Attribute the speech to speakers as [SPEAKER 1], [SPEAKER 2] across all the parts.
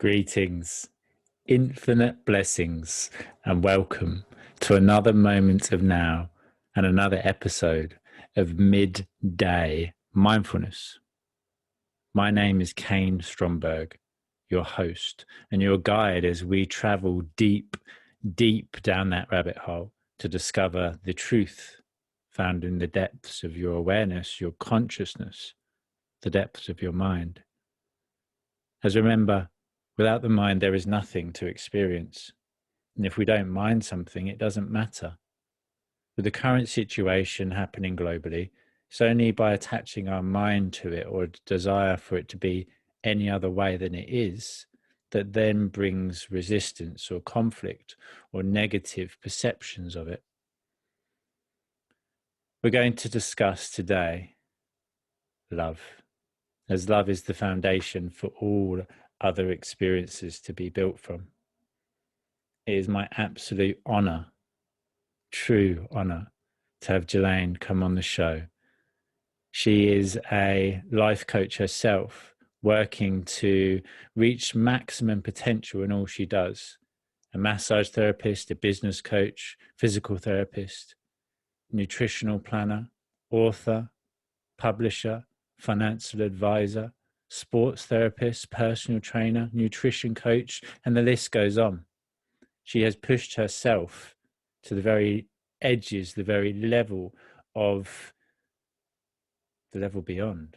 [SPEAKER 1] Greetings, infinite blessings, and welcome to another moment of now and another episode of Midday Mindfulness. My name is Kane Stromberg, your host and your guide as we travel deep, deep down that rabbit hole to discover the truth found in the depths of your awareness, your consciousness, the depths of your mind. As remember, without the mind, there is nothing to experience. And if we don't mind something, it doesn't matter. With the current situation happening globally, it's only by attaching our mind to it or a desire for it to be any other way than it is that then brings resistance or conflict or negative perceptions of it. We're going to discuss today love, as love is the foundation for all other experiences to be built from. It is my absolute honor, true honor, to have Jelaine come on the show. She is a life coach herself, working to reach maximum potential in all she does. A massage therapist, a business coach, physical therapist, nutritional planner, author, publisher, financial advisor, sports therapist, personal trainer, nutrition coach, and the list goes on. She has pushed herself to the very edges, the very level of the level beyond,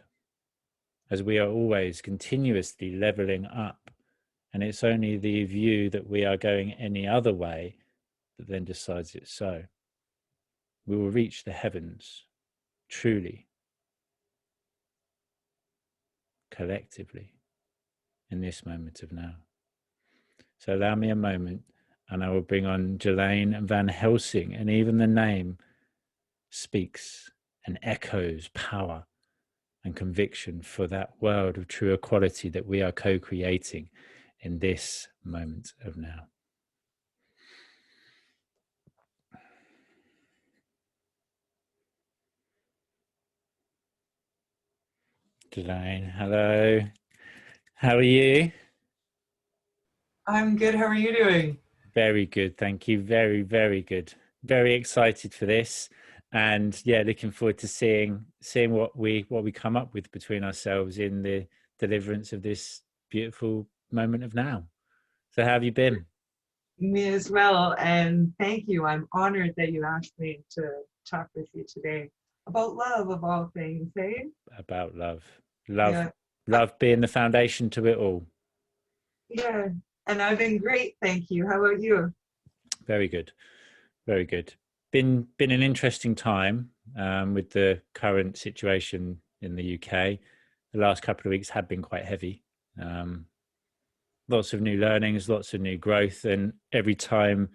[SPEAKER 1] as we are always continuously leveling up. And it's only the view that we are going any other way that then decides it's so. We will reach the heavens, truly, collectively, in this moment of now. So allow me a moment and I will bring on Jelaine VanHelsing, and even the name speaks and echoes power and conviction for that world of true equality that we are co-creating in this moment of now. Jelaine, hello. How are you?
[SPEAKER 2] I'm good. How are you doing?
[SPEAKER 1] Very good, thank you. Very, very good. Very excited for this, and yeah, looking forward to seeing what we come up with between ourselves in the deliverance of this beautiful moment of now. So, how have you been?
[SPEAKER 2] Me as well. And thank you. I'm honored that you asked me to talk with you today about love of all things, eh?
[SPEAKER 1] About love,
[SPEAKER 2] Yeah.
[SPEAKER 1] love being the foundation to it all.
[SPEAKER 2] Yeah. And I've been great. Thank you. How about you?
[SPEAKER 1] Very good. Very good. Been an interesting time with the current situation in the UK. The last couple of weeks have been quite heavy. Lots of new learnings, lots of new growth, and every time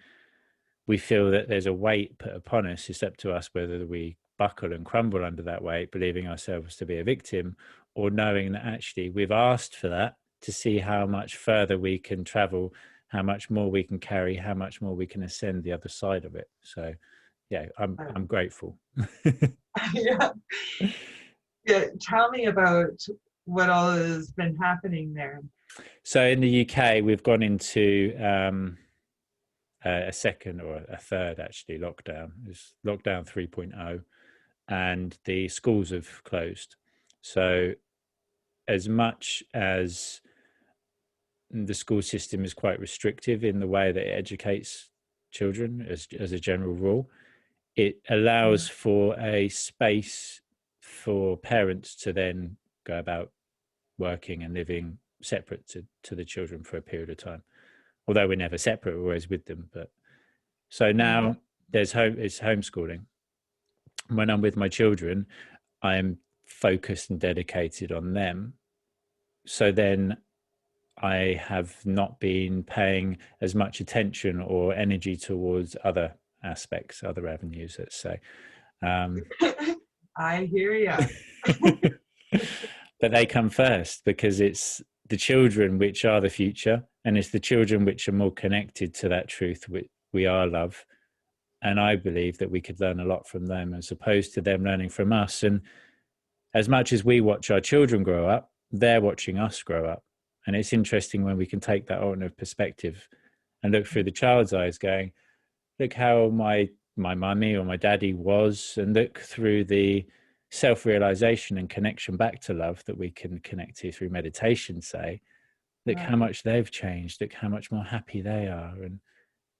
[SPEAKER 1] we feel that there's a weight put upon us, it's up to us whether we buckle and crumble under that weight, believing ourselves to be a victim, or knowing that actually we've asked for that to see how much further we can travel, how much more we can carry, how much more we can ascend the other side of it. So yeah, I'm grateful.
[SPEAKER 2] Yeah. Yeah. Tell me about what all has been happening there.
[SPEAKER 1] So in the UK, we've gone into a second or a third actually lockdown. It's lockdown 3.0, and the schools have closed. So as much as the school system is quite restrictive in the way that it educates children as a general rule, it allows for a space for parents to then go about working and living separate to the children for a period of time. Although we're never separate, we're always with them. But so now it's homeschooling. When I'm with my children, I'm focused and dedicated on them. So then I have not been paying as much attention or energy towards other aspects, other avenues, let's say.
[SPEAKER 2] I hear you.
[SPEAKER 1] But they come first because it's the children which are the future, and it's the children which are more connected to that truth. We are love. And I believe that we could learn a lot from them as opposed to them learning from us. And as much as we watch our children grow up, they're watching us grow up. And it's interesting when we can take that alternate perspective and look through the child's eyes going, look how my mummy or my daddy was, and look through the self-realization and connection back to love that we can connect to through meditation, say, look how much they've changed, look how much more happy they are. And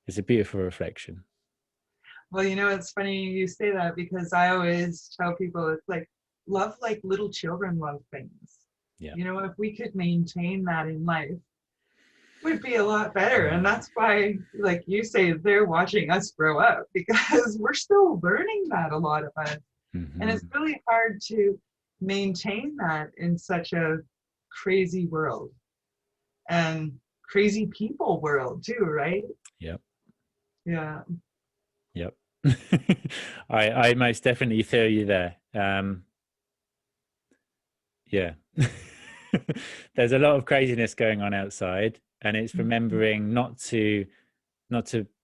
[SPEAKER 1] it's a beautiful reflection.
[SPEAKER 2] Well, it's funny you say that, because I always tell people it's like love like little children love things.
[SPEAKER 1] Yeah.
[SPEAKER 2] If we could maintain that in life, would be a lot better. And that's why, like you say, they're watching us grow up, because we're still learning that, a lot of us.
[SPEAKER 1] Mm-hmm.
[SPEAKER 2] And it's really hard to maintain that in such a crazy world and crazy people world too, right?
[SPEAKER 1] Yep.
[SPEAKER 2] Yeah.
[SPEAKER 1] Yep. I most definitely feel you there. Yeah. There's a lot of craziness going on outside, and it's remembering not to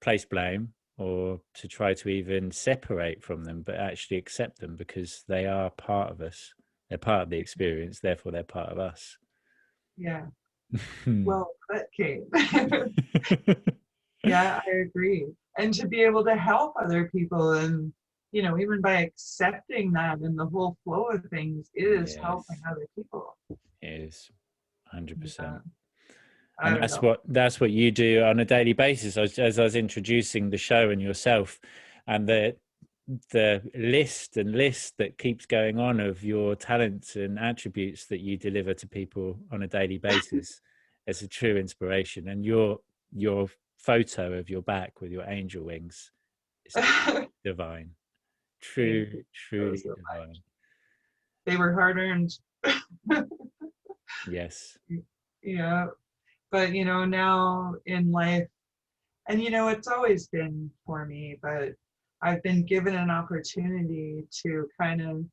[SPEAKER 1] place blame or to try to even separate from them, but actually accept them, because they are part of us. They're part of the experience, therefore they're part of us.
[SPEAKER 2] Yeah. Well put, Kate. Yeah, I agree. And to be able to help other people, and even by accepting that and the whole flow of things is helping other people.
[SPEAKER 1] It is 100%.
[SPEAKER 2] And
[SPEAKER 1] that's what you do on a daily basis. As I was introducing the show and yourself, and the list that keeps going on of your talents and attributes that you deliver to people on a daily basis, it's a true inspiration. And your photo of your back with your angel wings is divine. Truly divine.
[SPEAKER 2] They were hard earned.
[SPEAKER 1] Yes.
[SPEAKER 2] Yeah. But now in life, and it's always been for me, but I've been given an opportunity to kind of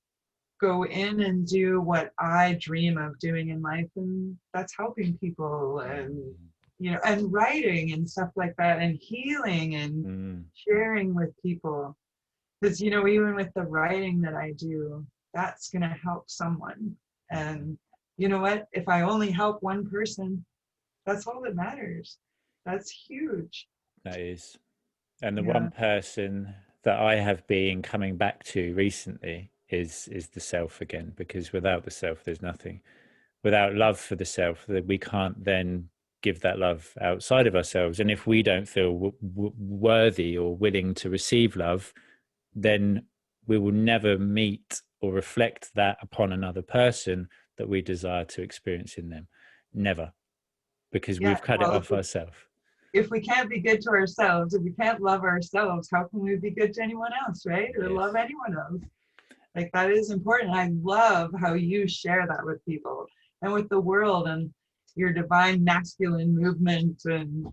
[SPEAKER 2] go in and do what I dream of doing in life, and that's helping people, and and writing and stuff like that, and healing and sharing with people. Because even with the writing that I do, that's going to help someone. And you know what? If I only help one person, that's all that matters. That's huge.
[SPEAKER 1] That is. And the one person that I have been coming back to recently is the self again, because without the self, there's nothing. Without love for the self, that we can't then give that love outside of ourselves. And if we don't feel worthy or willing to receive love, then we will never meet or reflect that upon another person that we desire to experience in them. Never. Because we've cut it off ourselves.
[SPEAKER 2] If we can't be good to ourselves, if we can't love ourselves, how can we be good to anyone else, right? Or love anyone else? Like, that is important. I love how you share that with people and with the world, and your divine masculine movement. And,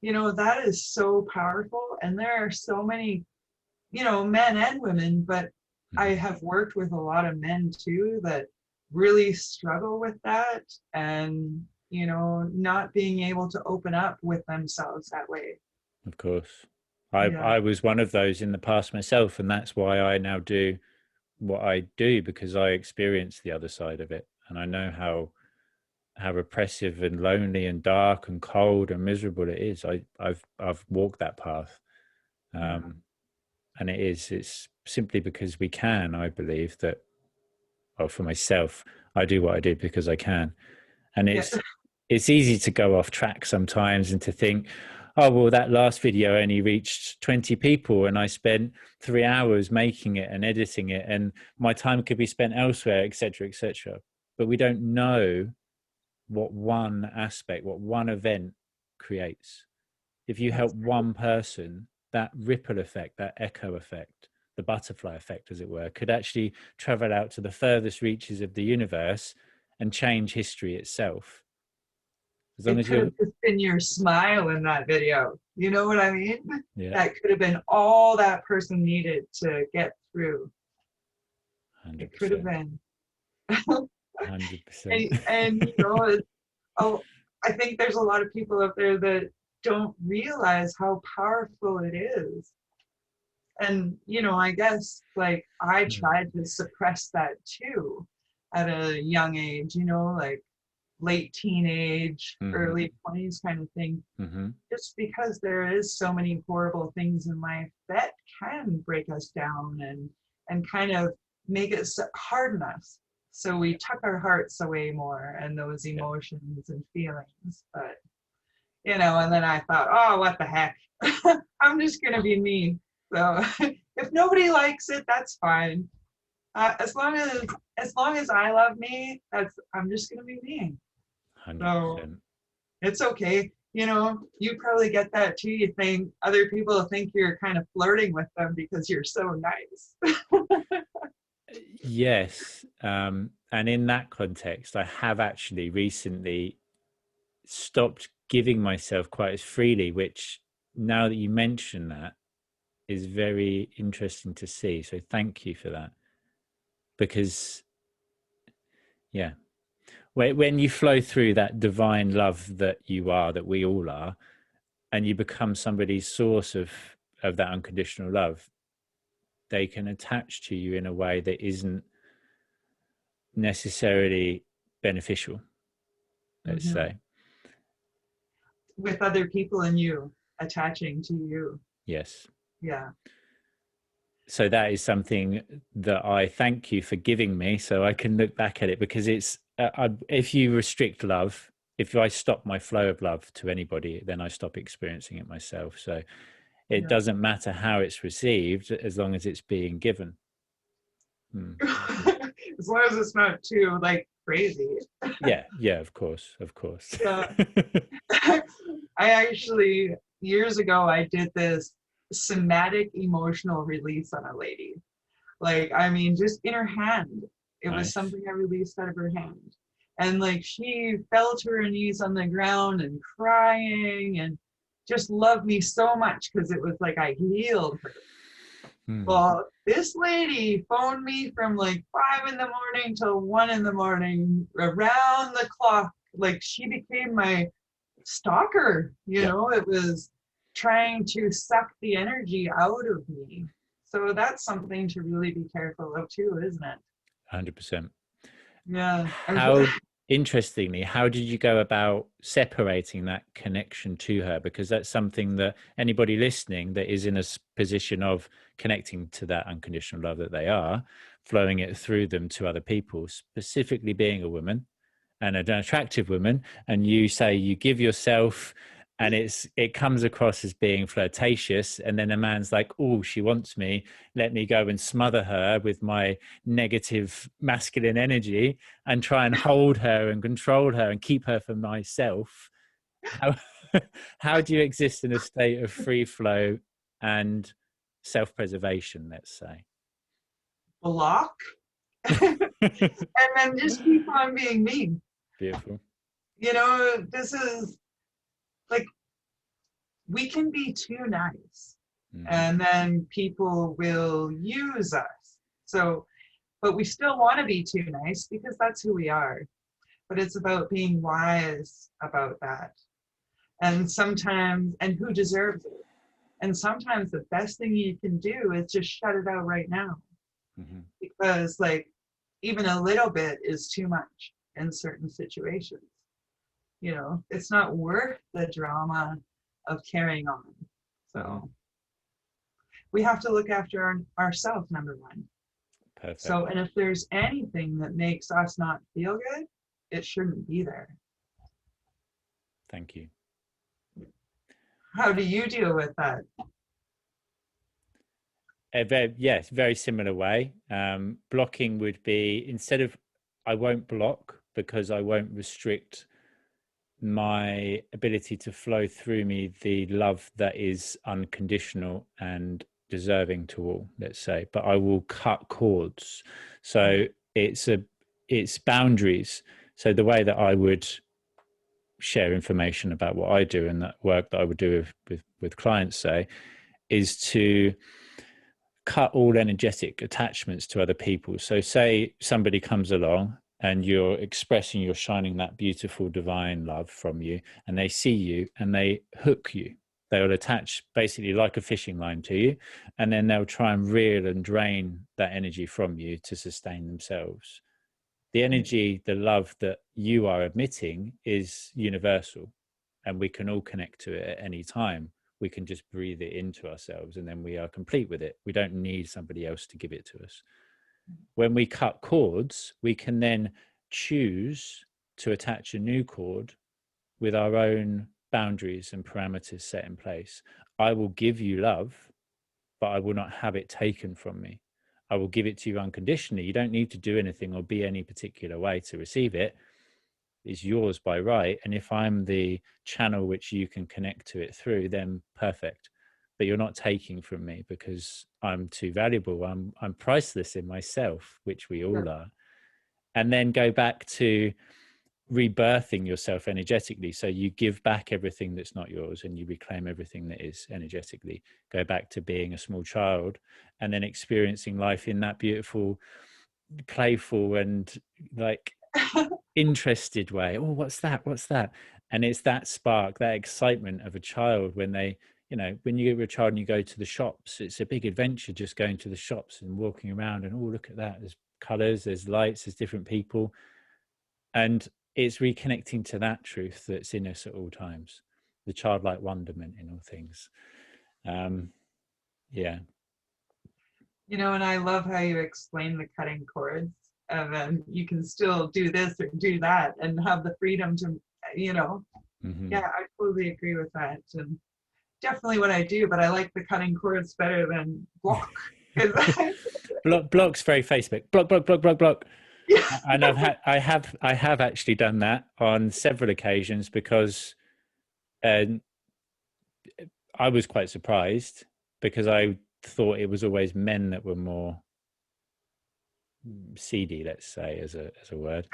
[SPEAKER 2] that is so powerful. And there are so many, men and women, but I have worked with a lot of men too that really struggle with that, and not being able to open up with themselves that way.
[SPEAKER 1] Of course. I was one of those in the past myself, and that's why I now do what I do, because I experienced the other side of it, and I know how repressive and lonely and dark and cold and miserable it is. I've walked that path. And it's simply because we can. I believe that, well, for myself, I do what I do because I can. And it's easy to go off track sometimes and to think, oh, well, that last video only reached 20 people and I spent 3 hours making it and editing it, and my time could be spent elsewhere, etc., etc. But we don't know what one aspect, what one event creates. If you help one person, that ripple effect, that echo effect, the butterfly effect, as it were, could actually travel out to the furthest reaches of the universe and change history itself.
[SPEAKER 2] As long as could have just been your smile in that video. You know what I mean? Yeah. That could have been all that person needed to get through. 100%. It could have been.
[SPEAKER 1] 100%.
[SPEAKER 2] and I think there's a lot of people out there that don't realize how powerful it is. And, I guess, like, I tried to suppress that too at a young age, like, late teenage,
[SPEAKER 1] Mm-hmm.
[SPEAKER 2] early 20s kind of thing,
[SPEAKER 1] Mm-hmm.
[SPEAKER 2] just because there is so many horrible things in life that can break us down and kind of make it harden us. So we tuck our hearts away more and those
[SPEAKER 1] Yeah.
[SPEAKER 2] emotions and feelings. But, you know, and then I thought, oh, what the heck? I'm just going to be me. So if nobody likes it, that's fine. As long as I love me, I'm just going to be me. So
[SPEAKER 1] 100%.
[SPEAKER 2] it's okay. You know, you probably get that too. You think other people think you're kind of flirting with them because you're so nice.
[SPEAKER 1] Yes. And in that context, I have actually recently stopped giving myself quite as freely, which now that you mention that is very interesting to see. So thank you for that. Because, yeah, when you flow through that divine love that you are, that we all are, and you become somebody's source of that unconditional love, they can attach to you in a way that isn't necessarily beneficial, let's
[SPEAKER 2] Hmm.
[SPEAKER 1] say.
[SPEAKER 2] With other people and you attaching to you.
[SPEAKER 1] Yes.
[SPEAKER 2] Yeah.
[SPEAKER 1] So that is something that I thank you for giving me, so I can look back at it, because it's if you restrict love, if I stop my flow of love to anybody, then I stop experiencing it myself. So it
[SPEAKER 2] Yeah.
[SPEAKER 1] doesn't matter how it's received as long as it's being given.
[SPEAKER 2] As long as it's not too like crazy.
[SPEAKER 1] Yeah, of course, of course.
[SPEAKER 2] Yeah. I actually, years ago, I did this somatic emotional release on a lady. Like, I mean, just in her hand. It was
[SPEAKER 1] Nice.
[SPEAKER 2] something I released out of her hand. And like she fell to her knees on the ground and crying and just loved me so much because it was like I healed her.
[SPEAKER 1] Hmm.
[SPEAKER 2] Well, this lady phoned me from like 5 in the morning till 1 in the morning, around the clock. Like she became my stalker, you
[SPEAKER 1] Yeah,
[SPEAKER 2] know, it was trying to suck the energy out of me. So that's something to really be careful of too, isn't it?
[SPEAKER 1] 100%.
[SPEAKER 2] Yeah.
[SPEAKER 1] How interestingly, how did you go about separating that connection to her? Because that's something that anybody listening that is in a position of connecting to that unconditional love that they are, flowing it through them to other people, specifically being a woman and an attractive woman, and you say you give yourself, and it comes across as being flirtatious, and then a man's like, oh, she wants me, let me go and smother her with my negative masculine energy and try and hold her and control her and keep her for myself. How how do you exist in a state of free flow and self-preservation, let's say?
[SPEAKER 2] Block and then just keep on being me.
[SPEAKER 1] Beautiful.
[SPEAKER 2] You know, this is like we can be too nice
[SPEAKER 1] Mm-hmm.
[SPEAKER 2] and then people will use us. So, but we still want to be too nice because that's who we are. But it's about being wise about that. And sometimes, and who deserves it. And sometimes the best thing you can do is just shut it out right now
[SPEAKER 1] Mm-hmm.
[SPEAKER 2] because, like, even a little bit is too much in certain situations. You know, it's not worth the drama of carrying on.
[SPEAKER 1] Mm-hmm.
[SPEAKER 2] So we have to look after ourselves, number one.
[SPEAKER 1] Perfect.
[SPEAKER 2] So, and if there's anything that makes us not feel good, it shouldn't be there.
[SPEAKER 1] Thank you.
[SPEAKER 2] How do you deal with that?
[SPEAKER 1] Yes, very similar way. Blocking would be, instead of, I won't block because I won't restrict my ability to flow through me the love that is unconditional and deserving to all, let's say, but I will cut cords. So it's boundaries. So the way that I would share information about what I do and that work that I would do with clients, say, is to cut all energetic attachments to other people. So say somebody comes along and you're expressing, you're shining that beautiful divine love from you, and they see you and they hook you. They'll attach basically like a fishing line to you, and then they'll try and reel and drain that energy from you to sustain themselves. The energy, the love that you are emitting is universal, and we can all connect to it at any time. We can just breathe it into ourselves, and then we are complete with it. We don't need somebody else to give it to us. When we cut cords, we can then choose to attach a new cord with our own boundaries and parameters set in place. I will give you love, but I will not have it taken from me. I will give it to you unconditionally. You don't need to do anything or be any particular way to receive it. It's yours by right. And if I'm the channel which you can connect to it through, then perfect. But you're not taking from me because I'm too valuable. I'm priceless in myself, which we all are. And then go back to rebirthing yourself energetically. So you give back everything that's not yours and you reclaim everything that is energetically. Go back to being a small child and then experiencing life in that beautiful, playful and like interested way. Oh, what's that? What's that? And it's that spark, that excitement of a child when they, you know, when you're a child and you go to the shops, it's a big adventure just going to the shops and walking around and, oh, look at that. There's colors, there's lights, there's different people. And it's reconnecting to that truth that's in us at all times, the childlike wonderment in all things. Yeah.
[SPEAKER 2] You know, and I love how you explain the cutting cords. And then you can still do this or do that and have the freedom to, you know. Yeah, I totally agree with that. And definitely what I do, but I like the cutting cords better than block.
[SPEAKER 1] Block's very Facebook. Block.
[SPEAKER 2] Yeah.
[SPEAKER 1] And I have actually done that on several occasions because I was quite surprised because I thought it was always men that were more seedy, let's say, as a word.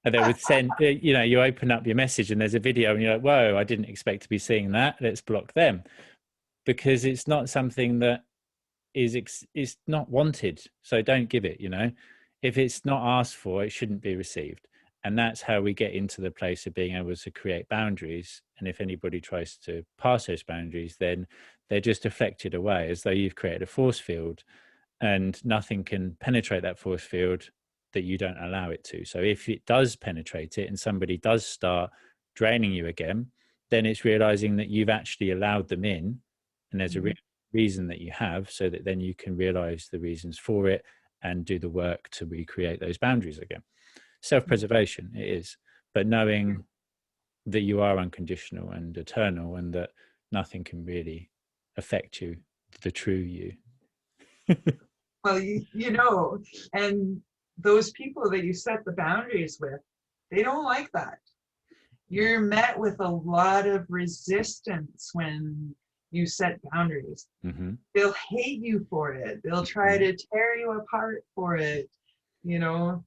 [SPEAKER 1] And they would send, you know, you open up your message and there's a video and you're like, whoa, I didn't expect to be seeing that. Let's block them, because it's not something that is not wanted. So don't give it, you know. If it's not asked for, it shouldn't be received. And that's how we get into the place of being able to create boundaries. And if anybody tries to pass those boundaries, then they're just deflected away as though you've created a force field and nothing can penetrate that force field that you don't allow it to. So if it does penetrate it and somebody does start draining you again, then it's realizing that you've actually allowed them in, and there's a reason that you have, so that then you can realize the reasons for it and do the work to recreate those boundaries again. Self-preservation it is, but knowing that you are unconditional and eternal and that nothing can really affect you, the true you.
[SPEAKER 2] Well, you know, and those people that you set the boundaries with, they don't like that. You're met with a lot of resistance when you set boundaries. They'll hate you for it. They'll try to tear you apart for it, you know,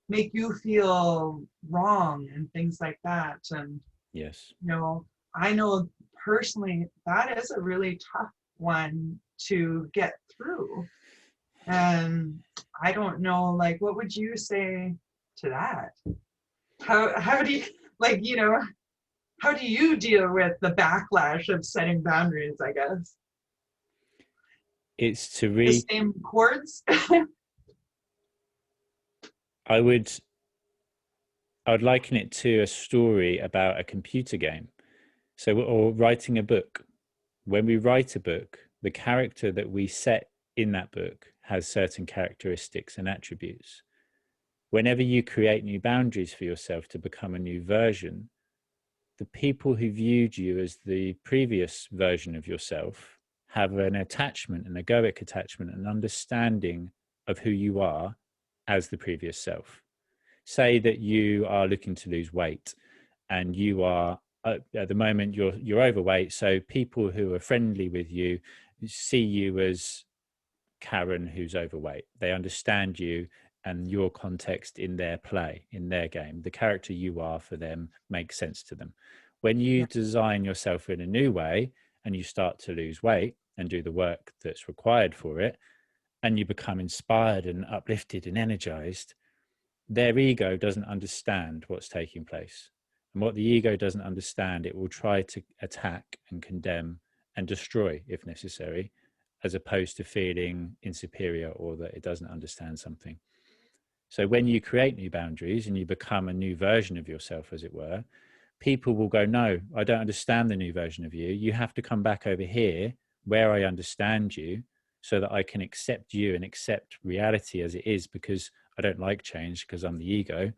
[SPEAKER 2] make you feel wrong and things like that. And,
[SPEAKER 1] yes,
[SPEAKER 2] you know, I know personally that is a really tough one to get through. And I don't know, like, what would you say to that? How do you, like, you know, how do you deal with the backlash of setting boundaries, I guess?
[SPEAKER 1] it's to
[SPEAKER 2] The same chords?
[SPEAKER 1] I would liken it to a story about a computer game. So, or writing a book. When we write a book, the character that we set in that book has certain characteristics and attributes. Whenever you create new boundaries for yourself to become a new version, the people who viewed you as the previous version of yourself have an attachment, an egoic attachment, an understanding of who you are as the previous self. Say that you are looking to lose weight and you are at the moment you're overweight, so people who are friendly with you see you as Karen who's overweight. They understand you and your context in their play, in their game. The character you are for them makes sense to them. When you design yourself in a new way and you start to lose weight and do the work that's required for it, and you become inspired and uplifted and energized, their ego doesn't understand what's taking place. And what the ego doesn't understand, it will try to attack and condemn and destroy if necessary, as opposed to feeling insuperior or that it doesn't understand something. So when you create new boundaries and you become a new version of yourself, as it were, people will go, no, I don't understand the new version of you. You have to come back over here where I understand you, so that I can accept you and accept reality as it is, because I don't like change because I'm the ego.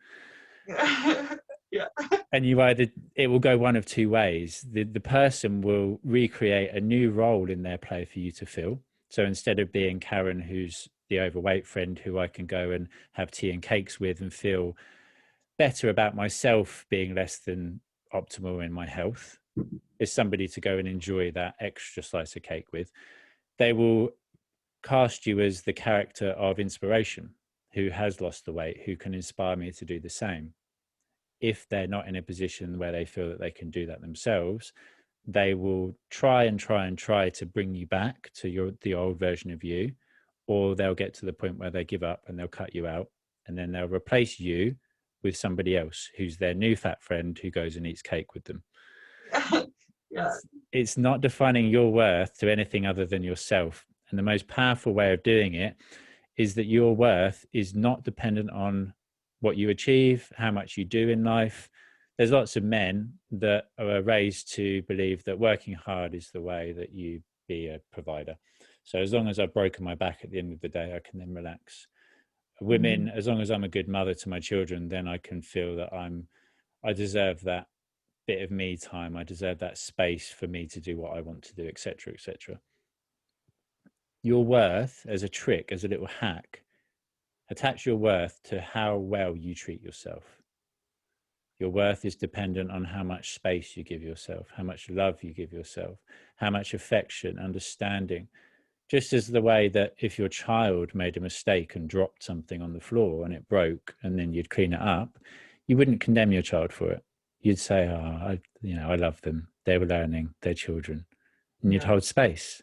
[SPEAKER 2] Yeah.
[SPEAKER 1] And it will go one of two ways. The person will recreate a new role in their play for you to fill. So instead of being Karen, who's the overweight friend who I can go and have tea and cakes with and feel better about myself being less than optimal in my health, is somebody to go and enjoy that extra slice of cake with. They will cast you as the character of inspiration, who has lost the weight, who can inspire me to do the same. If they're not in a position where they feel that they can do that themselves, they will try to bring you back to the old version of you, or they'll get to the point where they give up and they'll cut you out, and then they'll replace you with somebody else who's their new fat friend who goes and eats cake with them.
[SPEAKER 2] Yeah.
[SPEAKER 1] It's not defining your worth to anything other than yourself. And the most powerful way of doing it is that your worth is not dependent on what you achieve, how much you do in life. There's lots of men that are raised to believe that working hard is the way that you be a provider. So as long as I've broken my back at the end of the day, I can then relax. Women, as long as I'm a good mother to my children, then I can feel that I deserve that bit of me time. I deserve that space for me to do what I want to do, etc., etc. Your worth, as a trick, as a little hack, attach your worth to how well you treat yourself. Your worth is dependent on how much space you give yourself, how much love you give yourself, how much affection, understanding. Just as the way that if your child made a mistake and dropped something on the floor and it broke, and then you'd clean it up, you wouldn't condemn your child for it. You'd say, oh, I love them. They were learning, they're children. And you'd hold space.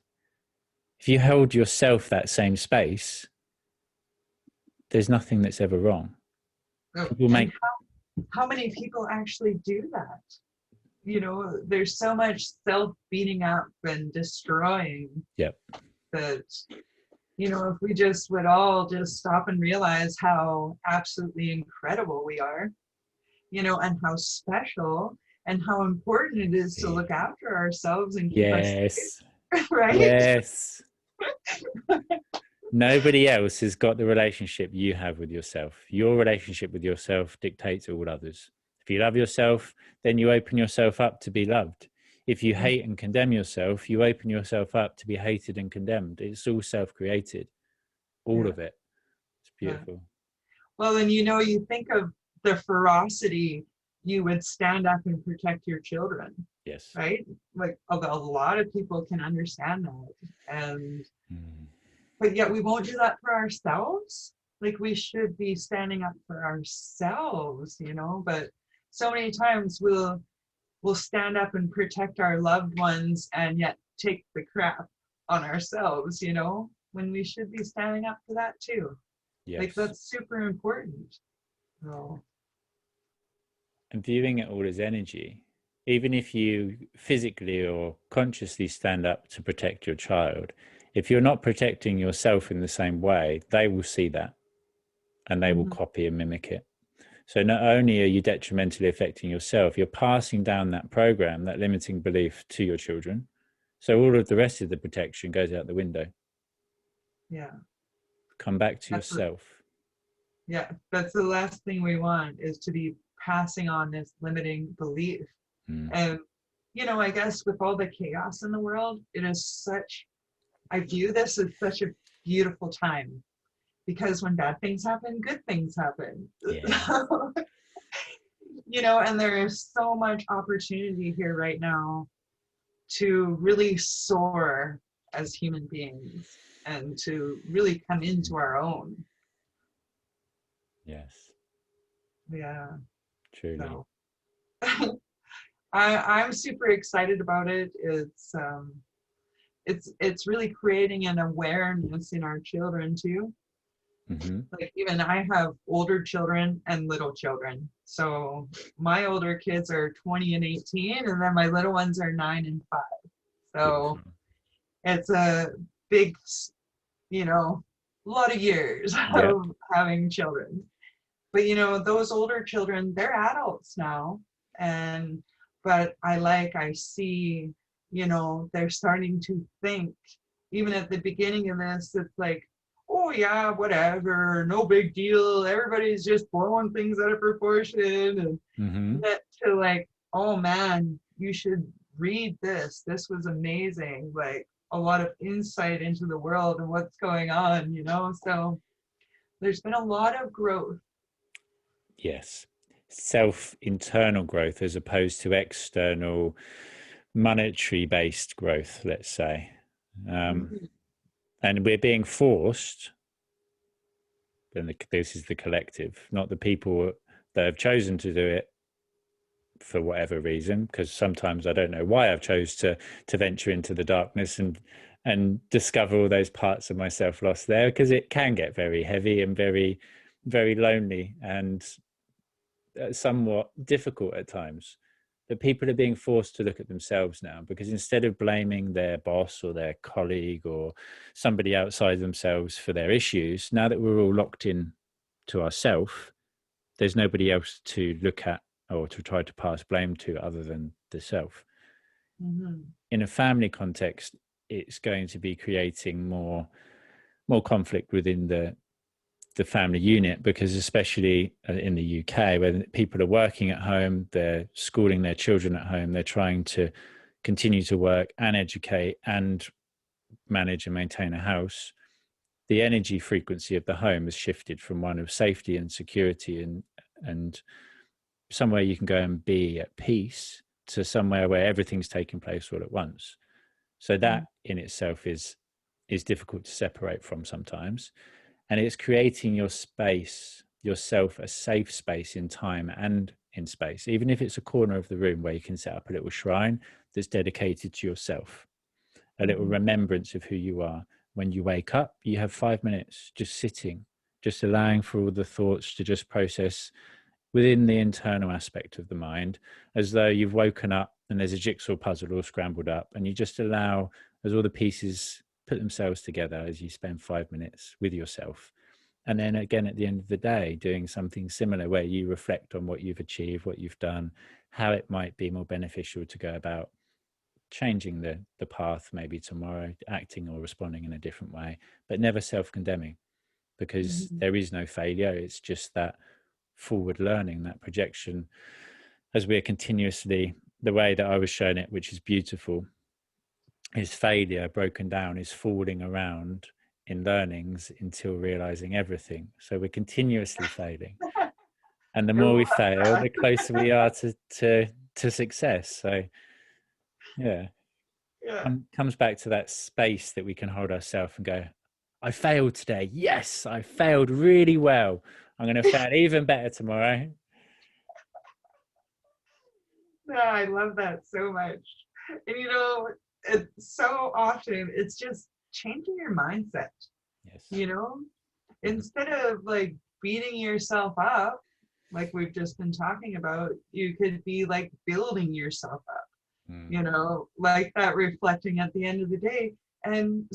[SPEAKER 1] If you held yourself that same space, there's nothing that's ever wrong. People make...
[SPEAKER 2] how many people actually do that? You know, there's so much self-beating up and destroying.
[SPEAKER 1] Yep.
[SPEAKER 2] That, you know, if we just would all just stop and realize how absolutely incredible we are, you know, and how special and how important it is to look after ourselves and keep us safe, right?
[SPEAKER 1] Yes. Nobody else has got the relationship you have with yourself. Your relationship with yourself dictates all others. If you love yourself, then you open yourself up to be loved. If you hate and condemn yourself, you open yourself up to be hated and condemned. It's all self-created, all of it. It's beautiful.
[SPEAKER 2] Well, and you know, you think of the ferocity you would stand up and protect your children.
[SPEAKER 1] Yes.
[SPEAKER 2] Right? Like a lot of people can understand that. And but yet we won't do that for ourselves. Like we should be standing up for ourselves, you know, but so many times we'll stand up and protect our loved ones and yet take the crap on ourselves, you know, when we should be standing up for that too. Yes. Like that's super important. So.
[SPEAKER 1] And viewing it all as energy, even if you physically or consciously stand up to protect your child, if you're not protecting yourself in the same way, they will see that and they will copy and mimic it. So not only are you detrimentally affecting yourself, you're passing down that program, that limiting belief to your children. So all of the rest of the protection goes out the window.
[SPEAKER 2] Yeah.
[SPEAKER 1] Come back to yourself.
[SPEAKER 2] Yeah, that's the last thing we want, is to be passing on this limiting belief. And, you know, I guess with all the chaos in the world, I view this as such a beautiful time, because when bad things happen, good things happen. Yeah. You know, and there is so much opportunity here right now to really soar as human beings and to really come into our own.
[SPEAKER 1] Yes.
[SPEAKER 2] Yeah.
[SPEAKER 1] Truly.
[SPEAKER 2] So. I'm super excited about it. It's really creating an awareness in our children too. Like even I have older children and little children. So my older kids are 20 and 18, and then my little ones are 9 and 5. So it's a big, you know, lot of years of having children. But you know, those older children, they're adults now. And but I see, you know, they're starting to think. Even at the beginning of this, it's like, oh yeah, whatever, no big deal. Everybody's just blowing things out of proportion. And
[SPEAKER 1] Mm-hmm.
[SPEAKER 2] that to like, oh man, you should read this. This was amazing. Like a lot of insight into the world and what's going on, you know? So there's been a lot of growth.
[SPEAKER 1] Yes. Internal growth as opposed to external monetary based growth, let's say.
[SPEAKER 2] Mhm.
[SPEAKER 1] And we're being forced, and this is the collective, not the people that have chosen to do it for whatever reason, because sometimes I don't know why I've chose to venture into the darkness and discover all those parts of myself lost there, because it can get very heavy and very, very lonely and somewhat difficult at times. That people are being forced to look at themselves now, because instead of blaming their boss or their colleague or somebody outside themselves for their issues, now that we're all locked in to ourselves, there's nobody else to look at or to try to pass blame to other than the self.
[SPEAKER 2] Mhm.
[SPEAKER 1] In a family context, it's going to be creating more conflict within the family unit, because especially in the UK, where people are working at home, they're schooling their children at home, they're trying to continue to work and educate and manage and maintain a house. The energy frequency of the home has shifted from one of safety and security and somewhere you can go and be at peace to somewhere where everything's taking place all at once. So that in itself is difficult to separate from sometimes. And it's creating your space, yourself, a safe space in time and in space, even if it's a corner of the room where you can set up a little shrine that's dedicated to yourself, a little
[SPEAKER 2] Mhm.
[SPEAKER 1] remembrance of who you are. When you wake up, you have 5 minutes just sitting, just allowing for all the thoughts to just process within the internal aspect of the mind, as though you've woken up and there's a jigsaw puzzle all scrambled up, and you just allow as all the pieces put themselves together as you spend 5 minutes with yourself. And then again at the end of the day, doing something similar where you reflect on what you've achieved, what you've done, how it might be more beneficial to go about changing the path maybe tomorrow, acting or responding in a different way, but never self-condemning, because
[SPEAKER 2] Mhm.
[SPEAKER 1] there is no failure. It's just that forward learning, that projection, as we're continuously, the way that I was shown it, which is beautiful, is failure broken down is falling around in learnings until realizing everything. So we're continuously failing, and the
[SPEAKER 2] I
[SPEAKER 1] more we
[SPEAKER 2] love
[SPEAKER 1] fail,
[SPEAKER 2] that.
[SPEAKER 1] the closer we are to success. So yeah,
[SPEAKER 2] Yeah.
[SPEAKER 1] comes back to that space that we can hold ourselves and go, I failed today. Yes, I failed really well. I'm going to fail even better tomorrow.
[SPEAKER 2] Yeah, I love that so much. And you know, it's so often it's just changing your mindset,
[SPEAKER 1] Yes.
[SPEAKER 2] you know,
[SPEAKER 1] Mm-hmm.
[SPEAKER 2] instead of like beating yourself up, like we've just been talking about, you could be like building yourself up,
[SPEAKER 1] Mm.
[SPEAKER 2] you know, like that reflecting at the end of the day. And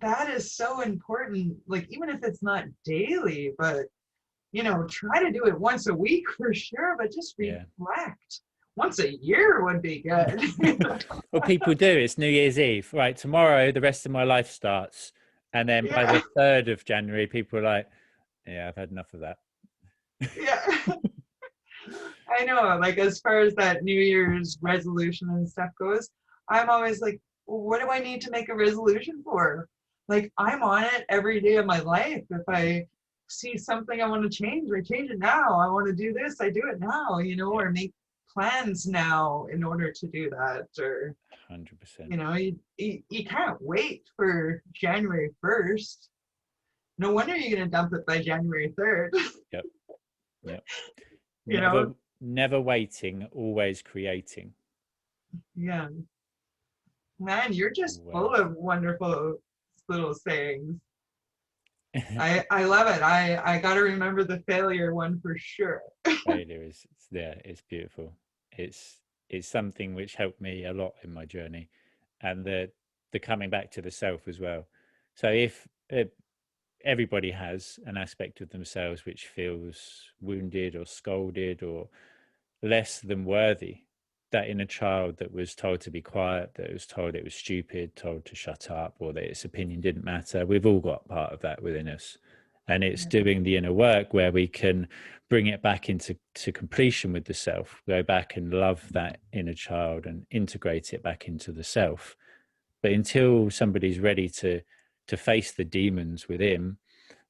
[SPEAKER 2] that is so important, like even if it's not daily, but you know, try to do it once a week for sure, but just
[SPEAKER 1] Yeah.
[SPEAKER 2] reflect. Once a year would be good.
[SPEAKER 1] Well, people do. It's New Year's Eve. Right. Tomorrow, the rest of my life starts. And then by
[SPEAKER 2] Yeah,
[SPEAKER 1] the 3rd of January, people are like, yeah, I've had enough of that.
[SPEAKER 2] yeah. I know. Like as far as that New Year's resolution and stuff goes, I'm always like, well, what do I need to make a resolution for? Like I'm on it every day of my life. If I see something I want to change, I change it now. I want to do this, I do it now, you know,
[SPEAKER 1] Yeah.
[SPEAKER 2] or make plans now in order to do that. Or,
[SPEAKER 1] 100%.
[SPEAKER 2] you know, you can't wait for January 1st. No wonder you're going to dump it by January 3rd.
[SPEAKER 1] Yep. Yep.
[SPEAKER 2] You know,
[SPEAKER 1] Never waiting, always creating.
[SPEAKER 2] yeah. Man, you're just full
[SPEAKER 1] Always.
[SPEAKER 2] of wonderful little sayings. I love it. I got to remember the failure one for sure.
[SPEAKER 1] Failure is it's there. It's beautiful. It's it's something which helped me a lot in my journey, and the coming back to the self as well. So if everybody has an aspect of themselves which feels wounded or scolded or less than worthy. That inner child that was told to be quiet, that was told it was stupid, told to shut up, or that its opinion didn't matter. We've all got part of that within us. And it's doing the inner work where we can bring it back into completion with the self, go back and love that inner child and integrate it back into the self. But until somebody's ready to face the demons within,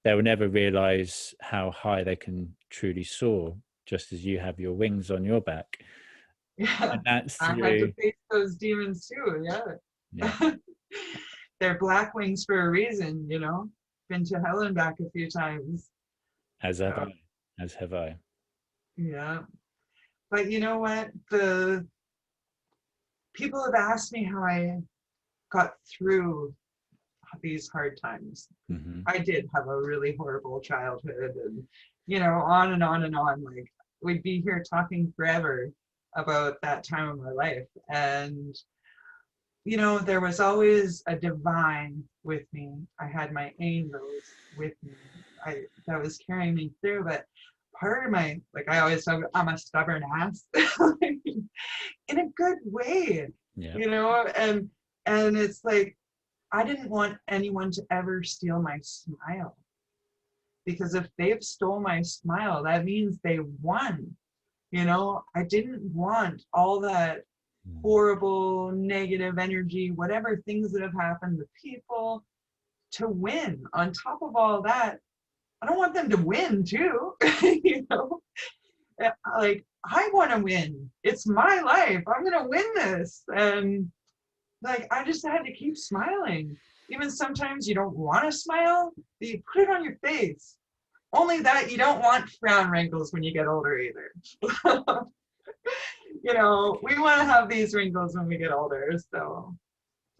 [SPEAKER 1] they will never realize how high they can truly soar, just as you have your wings on your back.
[SPEAKER 2] Yeah,
[SPEAKER 1] And that's
[SPEAKER 2] I had to
[SPEAKER 1] through,
[SPEAKER 2] face those demons too.
[SPEAKER 1] yeah,
[SPEAKER 2] Yeah. They're black wings for a reason, Been to hell and back a few times.
[SPEAKER 1] as have
[SPEAKER 2] So,
[SPEAKER 1] I, as have I.
[SPEAKER 2] yeah. But you know what? The people have asked me how I got through these hard times.
[SPEAKER 1] Mm-hmm.
[SPEAKER 2] I did have a really horrible childhood, and on and on and on. Like, we'd be here talking forever about that time of my life. And there was always a divine with me. I had my angels with me. That was carrying me through. But part of my, like, I always say, I'm a stubborn ass, in a good way,
[SPEAKER 1] Yeah.
[SPEAKER 2] And it's like, I didn't want anyone to ever steal my smile, because if they've stole my smile, that means they won. I didn't want all that horrible negative energy, whatever things that have happened, the people to win. On top of all that, I don't want them to win too. Like, I want to win. It's my life. I'm gonna win this. And like, I just had to keep smiling. Even sometimes you don't want to smile, but you put it on your face. Only that you don't want frown wrinkles when you get older either. We want to have these wrinkles when we get older. So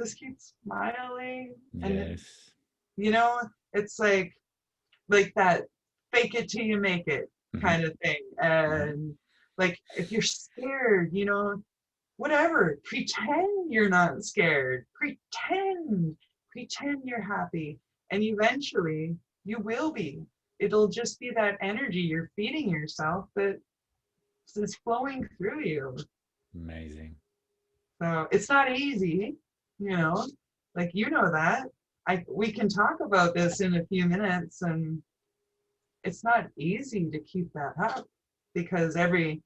[SPEAKER 2] just keep smiling. And,
[SPEAKER 1] Yes.
[SPEAKER 2] it's like that fake it till you make it kind of thing. And like, if you're scared, whatever, pretend you're not scared. Pretend you're happy. And eventually you will be. It'll just be that energy you're feeding yourself that is flowing through you.
[SPEAKER 1] Amazing.
[SPEAKER 2] So it's not easy, like, that. We can talk about this in a few minutes, and it's not easy to keep that up, because every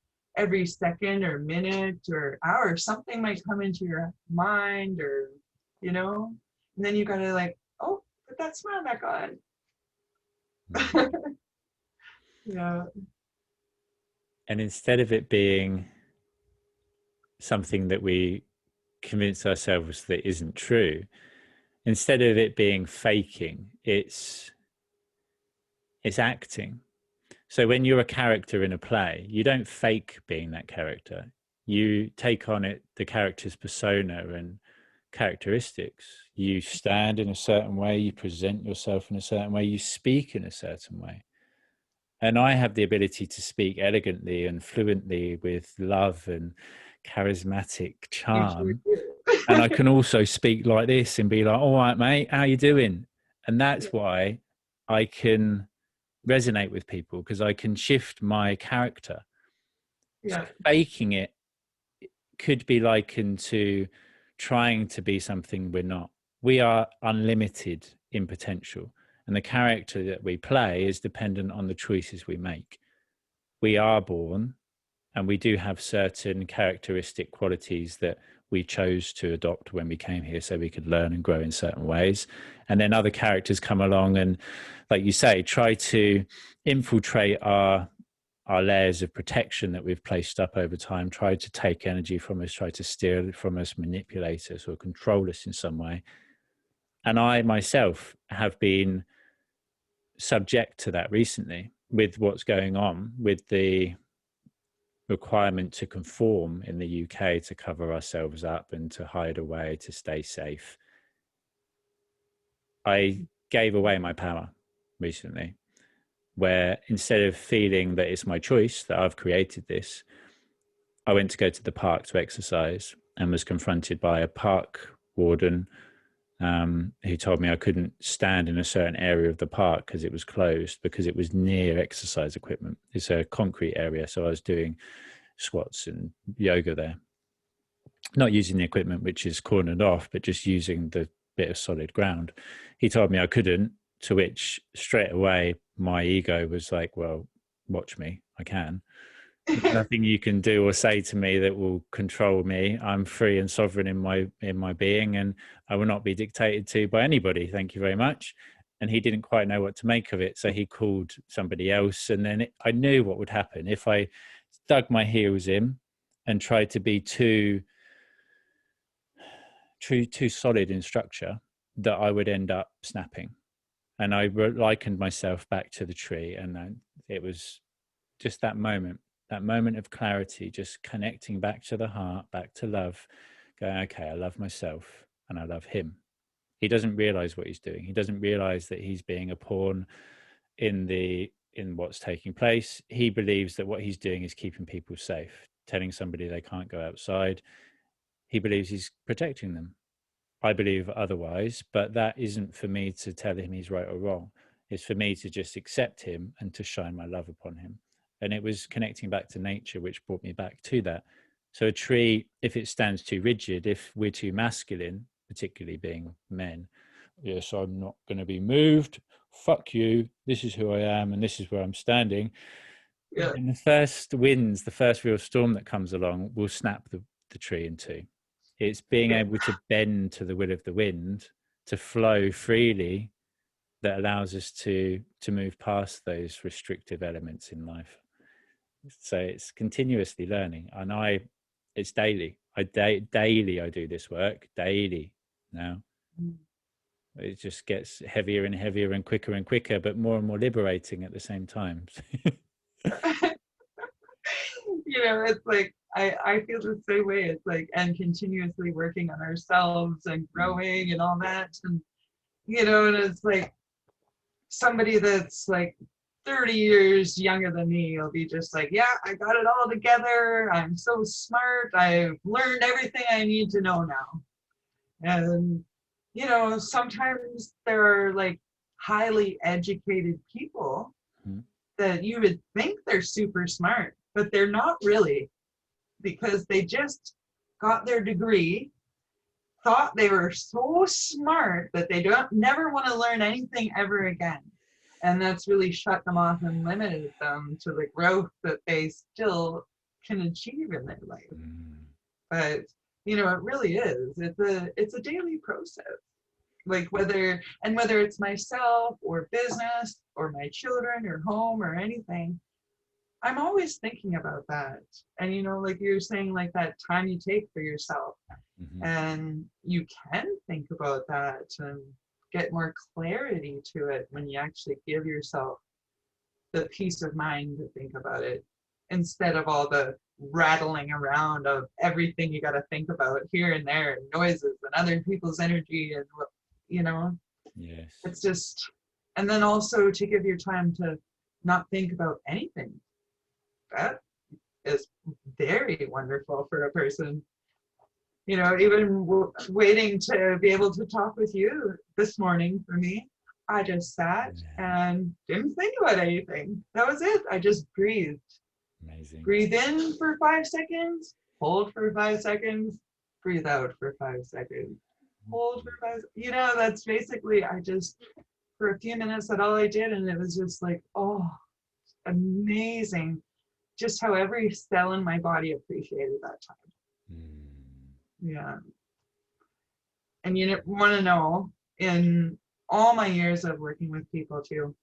[SPEAKER 2] second or minute or hour, something might come into your mind, or, and then you gotta, like, oh, put that smile back on. Yeah.
[SPEAKER 1] And instead of it being something that we convince ourselves that isn't true, instead of it being faking, it's acting. So when you're a character in a play, you don't fake being that character. You take on the character's persona and characteristics. You stand in a certain way, you present yourself in a certain way, you speak in a certain way. And I have the ability to speak elegantly and fluently with love and charismatic charm. And I can also speak like this and be like, all right, mate, how you doing? And that's why I can resonate with people, because I can shift my character.
[SPEAKER 2] Yeah.
[SPEAKER 1] So faking it could be likened to trying to be something we're not. We are unlimited in potential. And the character that we play is dependent on the choices we make. We are born, and we do have certain characteristic qualities that we chose to adopt when we came here so we could learn and grow in certain ways. And then other characters come along and, like you say, try to infiltrate our layers of protection that we've placed up over time, try to take energy from us, try to steal it from us, manipulate us, or control us in some way. And I myself have been subject to that recently with what's going on with the requirement to conform in the UK, to cover ourselves up and to hide away, to stay safe. I gave away my power recently, where instead of feeling that it's my choice, that I've created this, I went to go to the park to exercise and was confronted by a park warden who told me I couldn't stand in a certain area of the park because it was closed, because it was near exercise equipment. It's a concrete area, so I was doing squats and yoga there, not using the equipment which is cornered off, but just using the bit of solid ground. He told me I couldn't, to which straight away my ego was like, well, watch me, I can. There's nothing you can do or say to me that will control me. I'm free and sovereign in my being, and I will not be dictated to by anybody. Thank you very much. And he didn't quite know what to make of it, so he called somebody else. And then I knew what would happen if I dug my heels in and tried to be too solid in structure, that I would end up snapping. And I likened myself back to the tree, and then it was just that moment of clarity, just connecting back to the heart, back to love, going, okay, I love myself and I love him. He doesn't realize what he's doing. He doesn't realize that he's being a pawn in what's taking place. He believes that what he's doing is keeping people safe, telling somebody they can't go outside. He believes he's protecting them. I believe otherwise, but that isn't for me to tell him he's right or wrong. It's for me to just accept him and to shine my love upon him. And it was connecting back to nature which brought me back to that. So a tree, if it stands too rigid, if we're too masculine, particularly being men, yes, I'm not going to be moved, fuck you, this is who I am and this is where I'm standing.
[SPEAKER 2] Yeah.
[SPEAKER 1] And the first winds, the first real storm that comes along will snap the tree in two. It's being able to bend to the will of the wind, to flow freely, that allows us to move past those restrictive elements in life. So it's continuously learning, and it's daily. Daily I do this work daily now. It just gets heavier and heavier and quicker, but more and more liberating at the same time.
[SPEAKER 2] It's like I feel the same way. It's like, and continuously working on ourselves and growing and all that. And and it's like somebody that's like 30 years younger than me will be just like, yeah, I got it all together. I'm so smart. I've learned everything I need to know now. And, sometimes there are like highly educated people that you would think they're super smart, but they're not really, because they just got their degree, thought they were so smart that they never want to learn anything ever again. And that's really shut them off and limited them to the growth that they still can achieve in their life. But it really is. It's a daily process. Like whether it's myself or business or my children or home or anything, I'm always thinking about that. And like you're saying, like that time you take for yourself, and you can think about that and get more clarity to it when you actually give yourself the peace of mind to think about it, instead of all the rattling around of everything you got to think about here and there, and noises and other people's energy, and
[SPEAKER 1] Yes.
[SPEAKER 2] It's just, and then also to give your time to not think about anything. That is very wonderful for a person. Even waiting to be able to talk with you this morning, for me, I just sat and didn't think about anything. That was it. I just breathed.
[SPEAKER 1] Amazing.
[SPEAKER 2] Breathe in for 5 seconds, hold for 5 seconds, breathe out for 5 seconds, hold for 5. That's basically, I just, for a few minutes, that's all I did. And it was just like, oh, amazing. Just how every cell in my body appreciated that time. Yeah. And you want to know, in all my years of working with people too,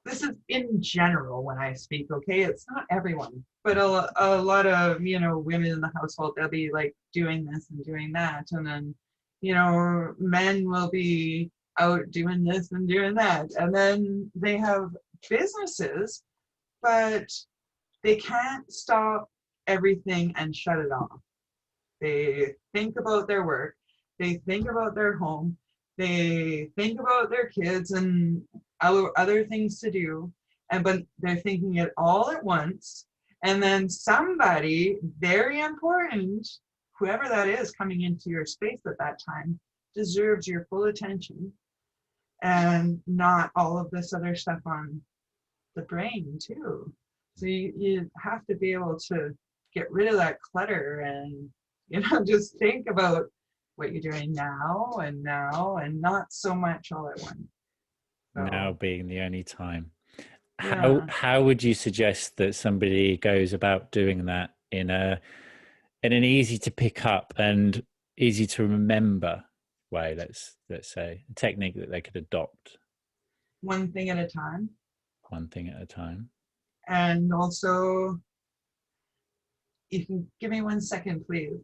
[SPEAKER 2] this is in general when I speak, okay? It's not everyone, but a lot of, women in the household, they'll be like doing this and doing that. And then, men will be out doing this and doing that. And then they have businesses, but they can't stop everything and shut it off. They think about their work, they think about their home, they think about their kids and other things to do, but they're thinking it all at once. And then somebody very important whoever that is coming into your space at that time deserves your full attention, and not all of this other stuff on the brain too. So you have to be able to get rid of that clutter and, just think about what you're doing now, and not so much all at once.
[SPEAKER 1] Now
[SPEAKER 2] So,
[SPEAKER 1] being the only time.
[SPEAKER 2] yeah.
[SPEAKER 1] How would you suggest that somebody goes about doing that in an easy to pick up and easy to remember way? Let's say a technique that they could adopt.
[SPEAKER 2] One thing at a time.
[SPEAKER 1] One thing at a time.
[SPEAKER 2] And also, you can give me 1 second, please.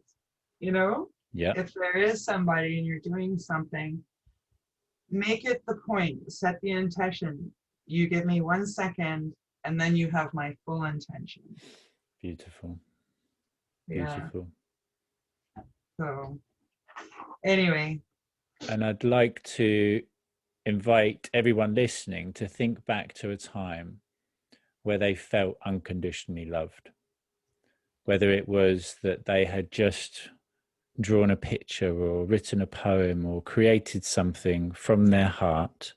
[SPEAKER 1] Yeah.
[SPEAKER 2] If there is somebody and you're doing something, make it the point, set the intention. You give me 1 second, and then you have my full intention.
[SPEAKER 1] Beautiful.
[SPEAKER 2] Yeah.
[SPEAKER 1] Beautiful.
[SPEAKER 2] So, anyway.
[SPEAKER 1] And I'd like to invite everyone listening to think back to a time where they felt unconditionally loved. Whether it was that they had just drawn a picture or written a poem or created something from their heart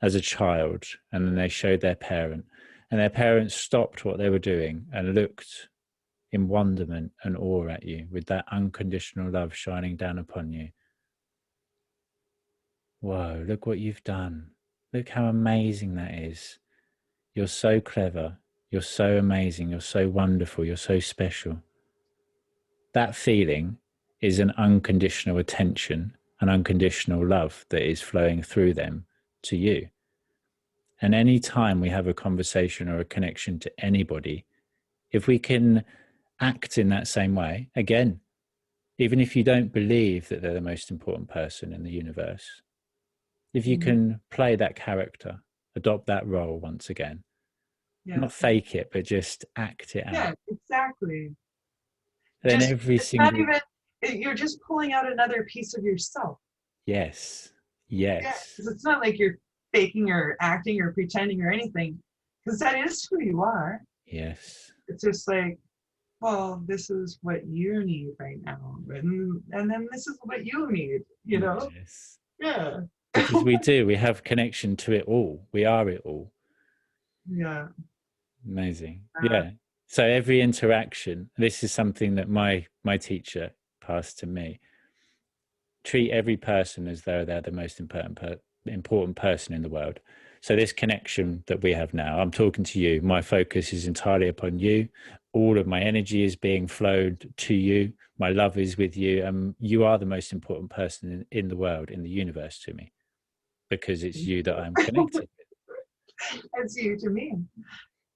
[SPEAKER 1] as a child, and then they showed their parent, and their parents stopped what they were doing and looked in wonderment and awe at you with that unconditional love shining down upon you. Whoa, look what you've done. Look how amazing that is. You're so clever. You're so amazing. You're so wonderful. You're so special. That feeling is an unconditional attention, an unconditional love that is flowing through them to you. And any time we have a conversation or a connection to anybody, if we can act in that same way, again, even if you don't believe that they're the most important person in the universe, if you can play that character, adopt that role once again, not fake it, but just act it out.
[SPEAKER 2] Yeah, exactly.
[SPEAKER 1] Then
[SPEAKER 2] It's not even, you're just pulling out another piece of yourself.
[SPEAKER 1] Yes.
[SPEAKER 2] Yeah, because it's not like you're faking or acting or pretending or anything, because that is who you are.
[SPEAKER 1] Yes.
[SPEAKER 2] It's just like, well, this is what you need right now, and then this is what you need.
[SPEAKER 1] Yes.
[SPEAKER 2] Yeah.
[SPEAKER 1] Because we have connection to it all. We are it all.
[SPEAKER 2] Yeah.
[SPEAKER 1] Amazing. Yeah. So every interaction, this is something that my teacher passed to me. Treat every person as though they're the most important person in the world. So this connection that we have now, I'm talking to you, my focus is entirely upon you. All of my energy is being flowed to you. My love is with you. You are the most important person in the world, in the universe to me, because it's you that I'm connected with.
[SPEAKER 2] It's you to me.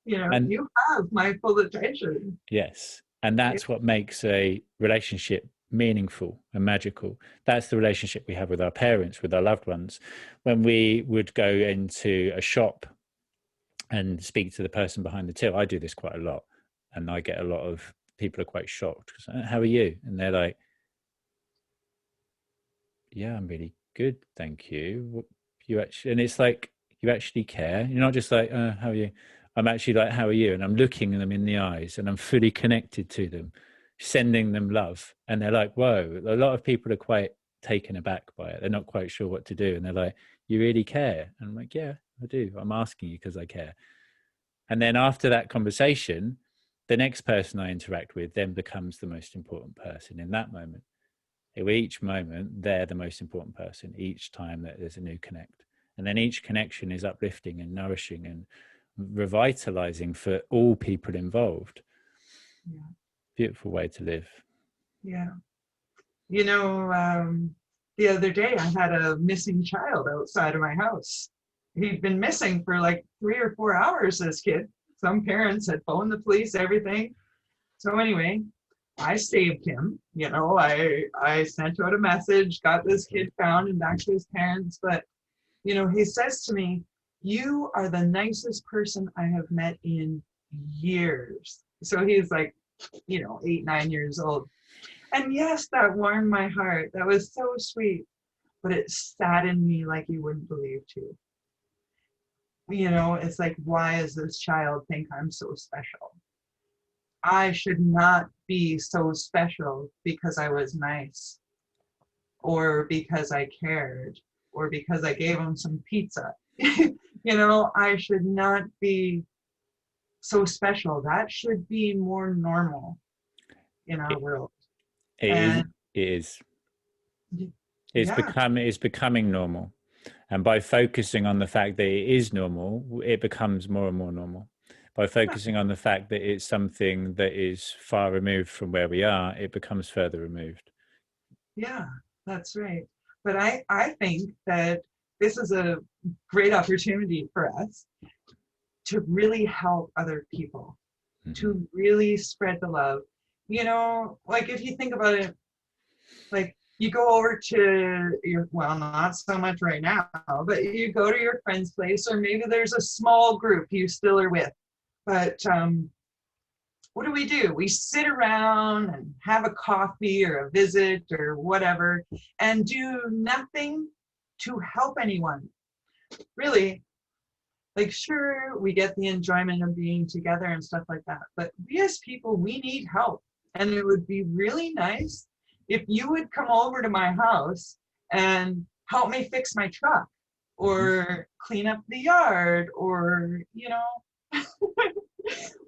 [SPEAKER 1] And
[SPEAKER 2] you have my full attention.
[SPEAKER 1] yes. And that's what makes a relationship meaningful and magical. That's the relationship we have with our parents, with our loved ones. When we would go into a shop and speak to the person behind the till, I do this quite a lot, and I get a lot of people are quite shocked. How are you? And they're like, yeah, I'm really good, thank you. You actually, and it's like, you actually care. You're not just like, how are you? I'm actually like, how are you? And I'm looking them in the eyes and I'm fully connected to them, sending them love. And they're like, whoa, a lot of people are quite taken aback by it. They're not quite sure what to do. And they're like, you really care? And I'm like, yeah, I do. I'm asking you because I care. And then after that conversation, the next person I interact with then becomes the most important person in that moment. Each moment, they're the most important person, each time that there's a new connect. And then each connection is uplifting and nourishing and revitalizing for all people involved.
[SPEAKER 2] Yeah.
[SPEAKER 1] Beautiful way to live.
[SPEAKER 2] Yeah. The other day I had a missing child outside of my house. He'd been missing for like 3 or 4 hours, this kid. Some parents had phoned the police, everything. So anyway, I saved him. I sent out a message, got this kid found and back to his parents. But, he says to me, you are the nicest person I have met in years. So he's like, 8, 9 years old. And yes, that warmed my heart. That was so sweet. But it saddened me like you wouldn't believe too. It's like, why does this child think I'm so special? I should not be so special because I was nice, or because I cared, or because I gave them some pizza. I should not be so special. That should be more normal in our
[SPEAKER 1] It,
[SPEAKER 2] world.
[SPEAKER 1] it is.
[SPEAKER 2] And
[SPEAKER 1] It is.
[SPEAKER 2] yeah,
[SPEAKER 1] It's becoming normal. And by focusing on the fact that it is normal, it becomes more and more normal. By focusing on the fact that it's something that is far removed from where we are, it becomes further removed.
[SPEAKER 2] yeah, that's right. But I think that this is a great opportunity for us to really help other people, to really spread the love. Like if you think about it, like you go over to your, well, not so much right now, but you go to your friend's place, or maybe there's a small group you still are with. But what do? We sit around and have a coffee or a visit or whatever and do nothing to help anyone. Really, like, sure, we get the enjoyment of being together and stuff like that, but we as people, we need help. And it would be really nice if you would come over to my house and help me fix my truck or clean up the yard, or,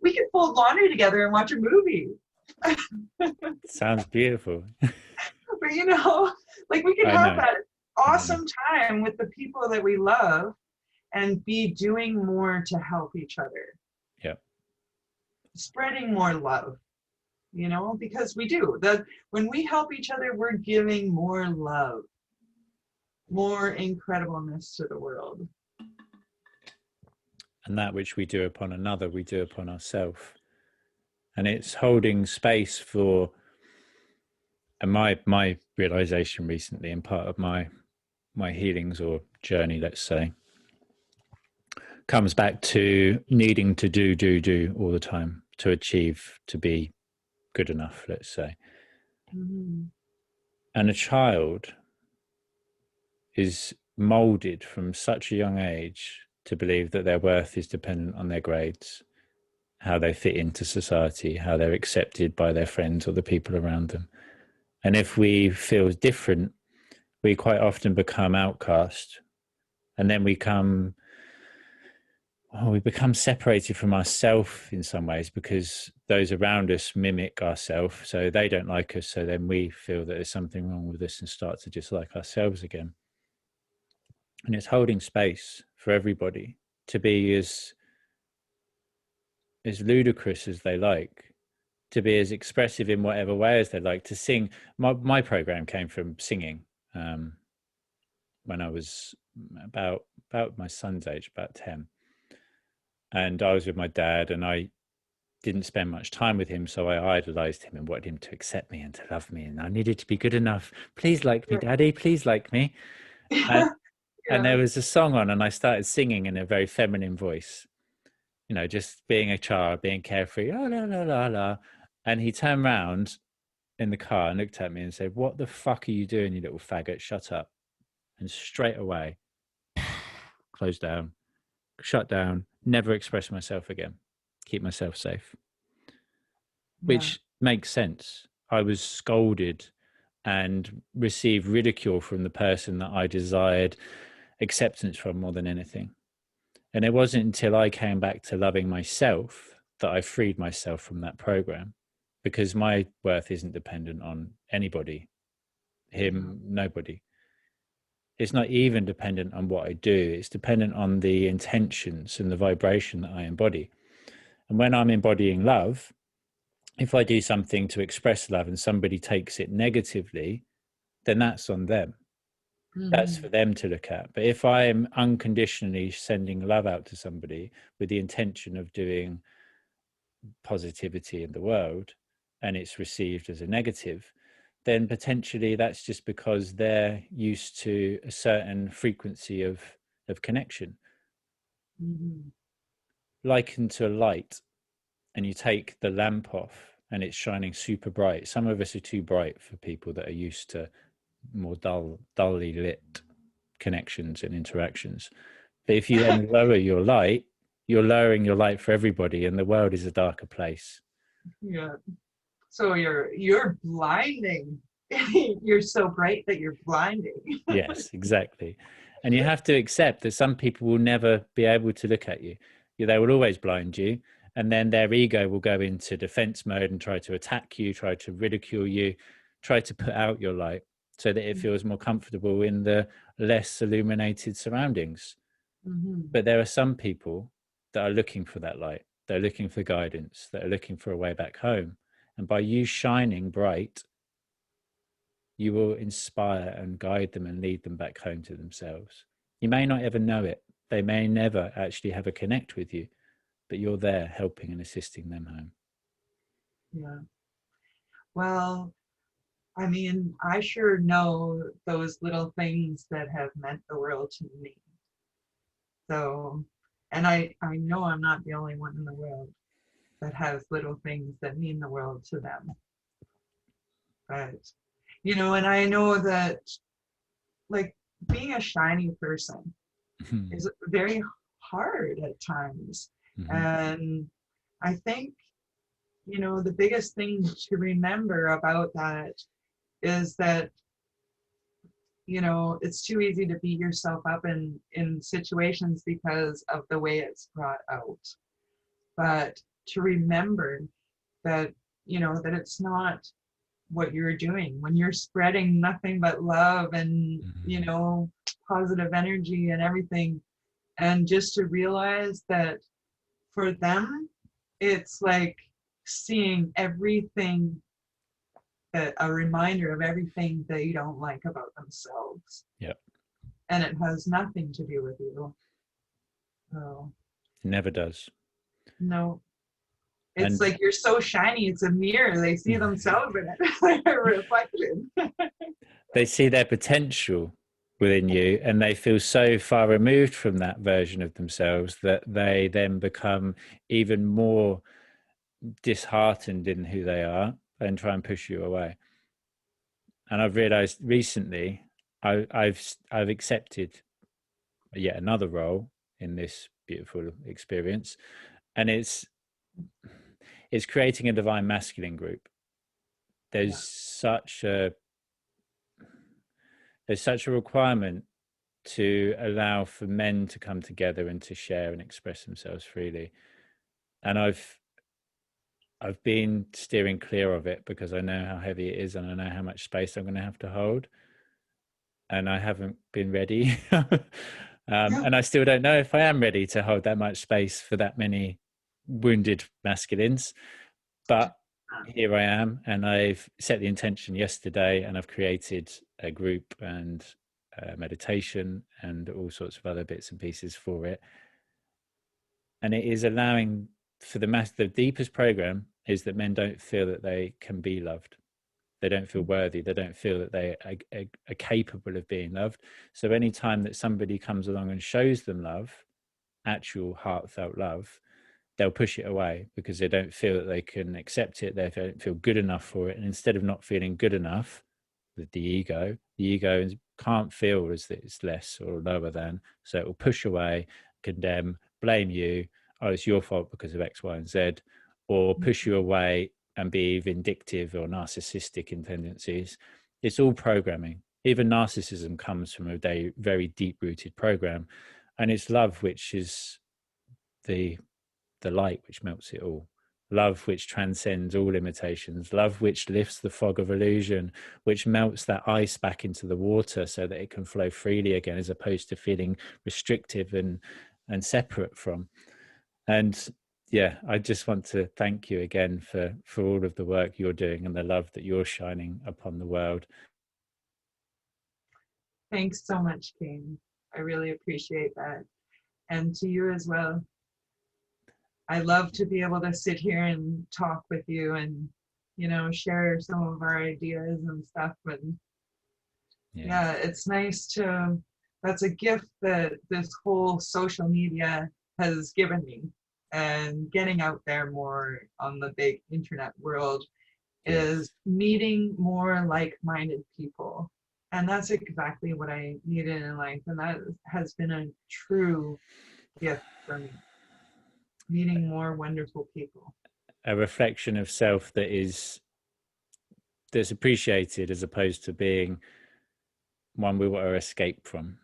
[SPEAKER 2] we could fold laundry together and watch a movie.
[SPEAKER 1] Sounds beautiful.
[SPEAKER 2] But, like we could
[SPEAKER 1] I
[SPEAKER 2] have
[SPEAKER 1] know.
[SPEAKER 2] that awesome time with the people that we love and be doing more to help each other.
[SPEAKER 1] Yeah.
[SPEAKER 2] Spreading more love, because we do that. When we help each other, we're giving more love, more incredibleness to the world.
[SPEAKER 1] And that which we do upon another, we do upon ourselves. And it's holding space for, and my realization recently, and part of my healings or journey, let's say, comes back to needing to do all the time to achieve, to be good enough, let's say.
[SPEAKER 2] Mm-hmm.
[SPEAKER 1] And a child is molded from such a young age to believe that their worth is dependent on their grades, how they fit into society, how they're accepted by their friends or the people around them. And if we feel different, we quite often become outcast, and then we become separated from ourselves in some ways, because those around us mimic ourselves, so they don't like us, so then we feel that there's something wrong with us and start to dislike ourselves again. And it's holding space for everybody to be as ludicrous as they like, to be as expressive in whatever way as they like, to sing. My program came from singing when I was about my son's age, about 10. And I was with my dad, and I didn't spend much time with him, so I idolized him and wanted him to accept me and to love me, and I needed to be good enough. Please like me, Daddy, please like me. And there was a song on, and I started singing in a very feminine voice, just being a child, being carefree, la la la la la. And he turned around in the car and looked at me and said, "What the fuck are you doing, you little faggot? Shut up." And straight away, closed down, shut down, never express myself again, keep myself safe. Which makes sense. I was scolded and received ridicule from the person that I desired acceptance from more than anything. And it wasn't until I came back to loving myself that I freed myself from that program, because my worth isn't dependent on anybody, him, nobody. It's not even dependent on what I do. It's dependent on the intentions and the vibration that I embody. And when I'm embodying love, if I do something to express love and somebody takes it negatively, then that's on them. Mm-hmm. That's for them to look at. But if I am unconditionally sending love out to somebody with the intention of doing positivity in the world, and it's received as a negative, then potentially that's just because they're used to a certain frequency of connection. Mm-hmm. Likened to a light, and you take the lamp off and it's shining super bright. Some of us are too bright for people that are used to more dully lit connections and interactions. But if you then lower your light, you're lowering your light for everybody, and the world is a darker place.
[SPEAKER 2] Yeah. So you're blinding. You're so bright that you're blinding.
[SPEAKER 1] Yes, exactly. And you have to accept that some people will never be able to look at you. They will always blind you. And then their ego will go into defense mode and try to attack you, try to ridicule you, try to put out your light so that it feels more comfortable in the less illuminated surroundings.
[SPEAKER 2] Mm-hmm.
[SPEAKER 1] But there are some people that are looking for that light. They're looking for guidance. They're looking for a way back home. And by you shining bright, you will inspire and guide them and lead them back home to themselves. You may not ever know it. They may never actually have a connect with you, but you're there helping and assisting them home.
[SPEAKER 2] Yeah. Well, I mean, I sure know those little things that have meant the world to me. So, and I know I'm not the only one in the world that has little things that mean the world to them. But, and I know that, like, being a shiny person is very hard at times.
[SPEAKER 1] Mm-hmm.
[SPEAKER 2] And I think, the biggest thing to remember about that is that, it's too easy to beat yourself up in situations because of the way it's brought out. But to remember that, that it's not what you're doing when you're spreading nothing but love and, positive energy and everything. And just to realize that for them, it's like seeing everything, a reminder of everything they don't like about themselves.
[SPEAKER 1] Yep.
[SPEAKER 2] And it has nothing to do with you. So,
[SPEAKER 1] It never does.
[SPEAKER 2] no. It's
[SPEAKER 1] And
[SPEAKER 2] like you're so shiny, it's a mirror. They see themselves in it, reflected.
[SPEAKER 1] they see their potential within you, and they feel so far removed from that version of themselves that they then become even more disheartened in who they are and try and push you away. And I've realized recently I've accepted yet another role in this beautiful experience, and it's creating a divine masculine group. There's such a requirement to allow for men to come together and to share and express themselves freely. And I've been steering clear of it because I know how heavy it is and I know how much space I'm going to have to hold. And I haven't been ready. And I still don't know if I am ready to hold that much space for that many wounded masculines. But here I am, and I've set the intention yesterday, and I've created a group and meditation and all sorts of other bits and pieces for it. And it is allowing for the deepest program is that men don't feel that they can be loved. They don't feel worthy. They don't feel that they are capable of being loved. So any time that somebody comes along and shows them love, actual heartfelt love, they'll push it away because they don't feel that they can accept it. They don't feel good enough for it. And instead of not feeling good enough, with the ego can't feel as that it's less or lower than. So it will push away, condemn, blame you. Oh, it's your fault because of X, Y, and Z, or push you away and be vindictive or narcissistic in tendencies. It's all programming. Even narcissism comes from a very deep-rooted program, and it's love which is the light which melts it all. Love which transcends all limitations. Love which lifts the fog of illusion, which melts that ice back into the water so that it can flow freely again, as opposed to feeling restrictive and separate from. And yeah, I just want to thank you again for all of the work you're doing and the love that you're shining upon the world.
[SPEAKER 2] Thanks so much, Kane. I really appreciate that. And to you as well. I love to be able to sit here and talk with you and, share some of our ideas and stuff. And yeah, it's nice that's a gift that this whole social media has given me. And getting out there more on the big internet world is meeting more like-minded people. And that's exactly what I needed in life. And that has been a true gift for me, meeting more wonderful people.
[SPEAKER 1] a reflection of self that's appreciated, as opposed to being one we want to escape from.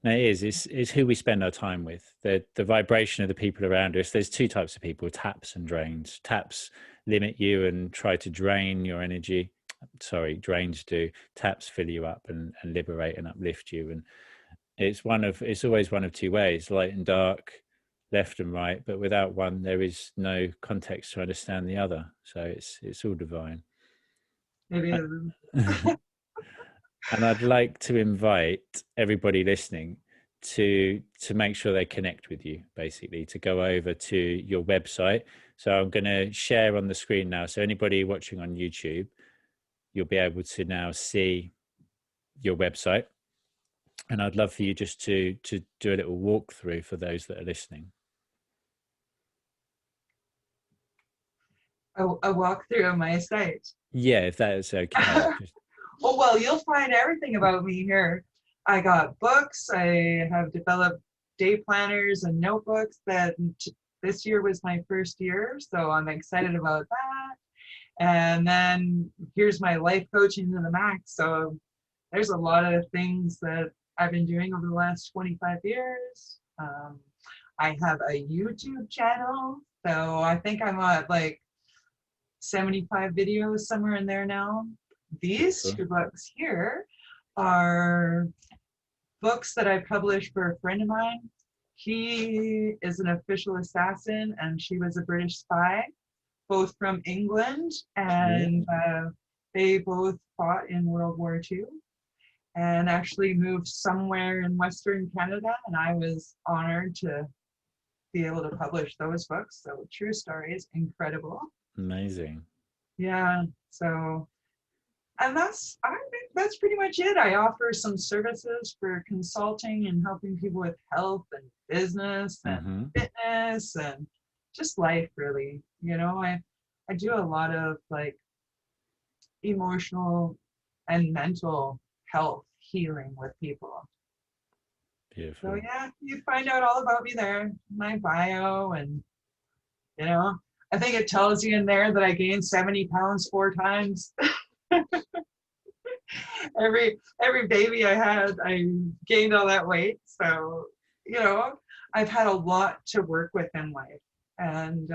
[SPEAKER 1] And it's who we spend our time with, the vibration of the people around us. There's two types of people: taps and drains. Taps limit you and try to drain your energy. Sorry, drains do. Taps fill you up and liberate and uplift you. And it's always one of two ways: light and dark, left and right. But without one, there is no context to understand the other. So it's all divine.
[SPEAKER 2] It is.
[SPEAKER 1] And I'd like to invite everybody listening to make sure they connect with you, basically, to go over to your website. So I'm going to share on the screen now. So anybody watching on YouTube, you'll be able to now see your website. And I'd love for you just to do a little walkthrough for those that are listening.
[SPEAKER 2] A walkthrough of my site.
[SPEAKER 1] Yeah, if that is okay.
[SPEAKER 2] Oh, well, you'll find everything about me here. I got books. I have developed day planners and notebooks that this year was my first year, so I'm excited about that. And then here's my life coaching to the max. So there's a lot of things that I've been doing over the last 25 years. I have a YouTube channel, so I think I'm at like 75 videos, somewhere in there now. These two books here are books that I published for a friend of mine. He is an official assassin, and she was a British spy, both from England, and they both fought in World War II and actually moved somewhere in Western Canada, and I was honored to be able to publish those books. So true stories, incredible.
[SPEAKER 1] Amazing.
[SPEAKER 2] Yeah, so, and I think that's pretty much it. I offer some services for consulting and helping people with health and business and fitness and just life, really. You know, I do a lot of like emotional and mental health healing with people.
[SPEAKER 1] Beautiful.
[SPEAKER 2] So yeah, you find out all about me there, my bio, and you know, I think it tells you in there that I gained 70 pounds 4 times. every baby I had, I gained all that weight. So, you know, I've had a lot to work with in life. And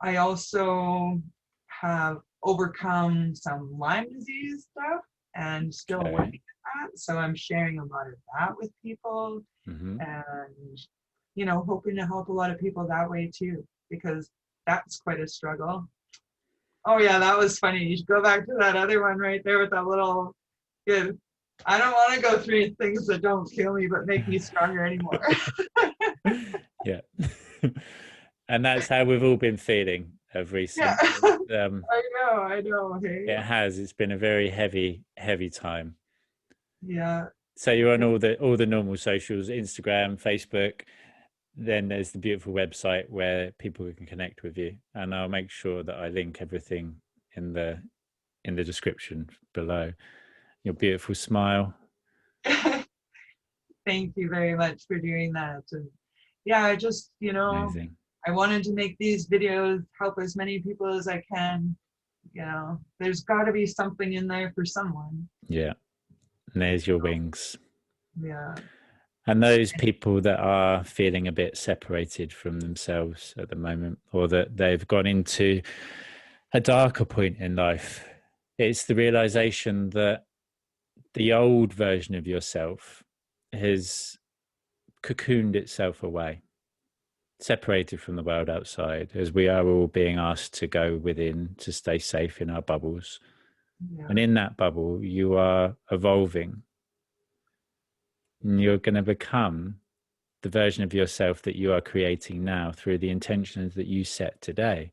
[SPEAKER 2] I also have overcome some Lyme disease stuff and still working at that. So I'm sharing a lot of that with people and, you know, hoping to help a lot of people that way too, because that's quite a struggle. Oh yeah, that was funny. You should go back to that other one right there with that little kid. I don't want to go through things that don't kill me but make me stronger anymore.
[SPEAKER 1] Yeah. And that's how we've all been feeling of recent.
[SPEAKER 2] Yeah. I know. Hey.
[SPEAKER 1] It has. It's been a very heavy time.
[SPEAKER 2] Yeah.
[SPEAKER 1] So you're on all the normal socials, Instagram, Facebook. Then there's the beautiful website where people can connect with you, and I'll make sure that I link everything in the description below. Your beautiful smile.
[SPEAKER 2] Thank you very much for doing that. And yeah, I just, you know, amazing. I wanted to make these videos help as many people as I can. You know, there's got to be something in there for someone.
[SPEAKER 1] Yeah. And there's your wings.
[SPEAKER 2] Yeah.
[SPEAKER 1] And those people that are feeling a bit separated from themselves at the moment, or that they've gone into a darker point in life, it's the realization that the old version of yourself has cocooned itself away, separated from the world outside, as we are all being asked to go within to stay safe in our bubbles. Yeah. And in that bubble, you are evolving. And you're going to become the version of yourself that you are creating now through the intentions that you set today,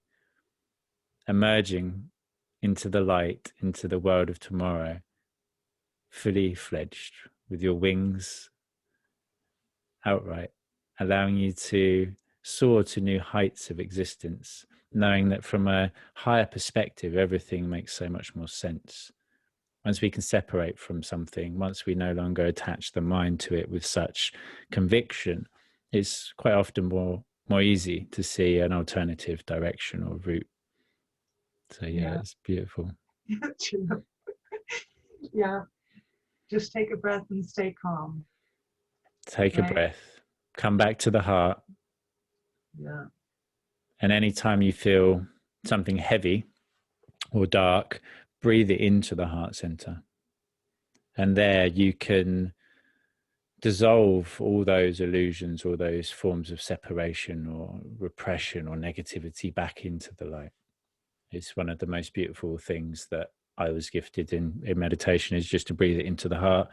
[SPEAKER 1] emerging into the light, into the world of tomorrow, fully fledged, with your wings outright, allowing you to soar to new heights of existence, knowing that from a higher perspective, everything makes so much more sense. Once we can separate from something, once we no longer attach the mind to it with such conviction, it's quite often more more easy to see an alternative direction or route. So yeah, it's beautiful.
[SPEAKER 2] True. Yeah. Just take a breath and stay calm.
[SPEAKER 1] Take a
[SPEAKER 2] Right?
[SPEAKER 1] breath, come back to the heart.
[SPEAKER 2] Yeah.
[SPEAKER 1] And anytime you feel something heavy or dark, breathe it into the heart center. And there you can dissolve all those illusions, all those forms of separation or repression or negativity back into the light. It's one of the most beautiful things that I was gifted in meditation, is just to breathe it into the heart.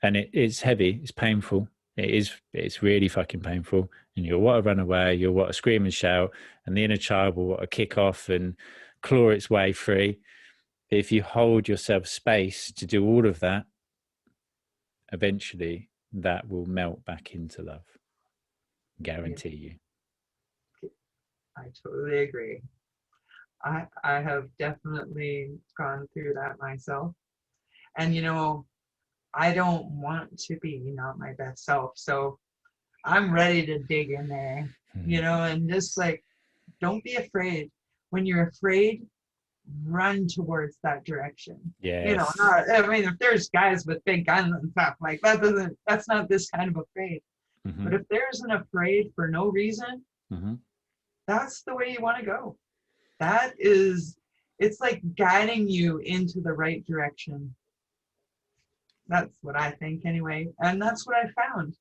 [SPEAKER 1] And it's heavy, it's painful. It's really fucking painful. And you'll want to run away, you'll want to scream and shout, and the inner child will want to kick off and claw its way free. But if you hold yourself space to do all of that, eventually that will melt back into love. Guarantee you.
[SPEAKER 2] I totally agree. I have definitely gone through that myself. And I don't want to be not my best self. So I'm ready to dig in there, and just like, don't be afraid. When you're afraid, run towards that direction.
[SPEAKER 1] Yes.
[SPEAKER 2] I mean, if there's guys with big guns and stuff like that, that's not this kind of afraid.
[SPEAKER 1] Mm-hmm.
[SPEAKER 2] But if there's an afraid for no reason,
[SPEAKER 1] mm-hmm.
[SPEAKER 2] that's the way you want to go. It's like guiding you into the right direction. That's what I think anyway. And that's what I found.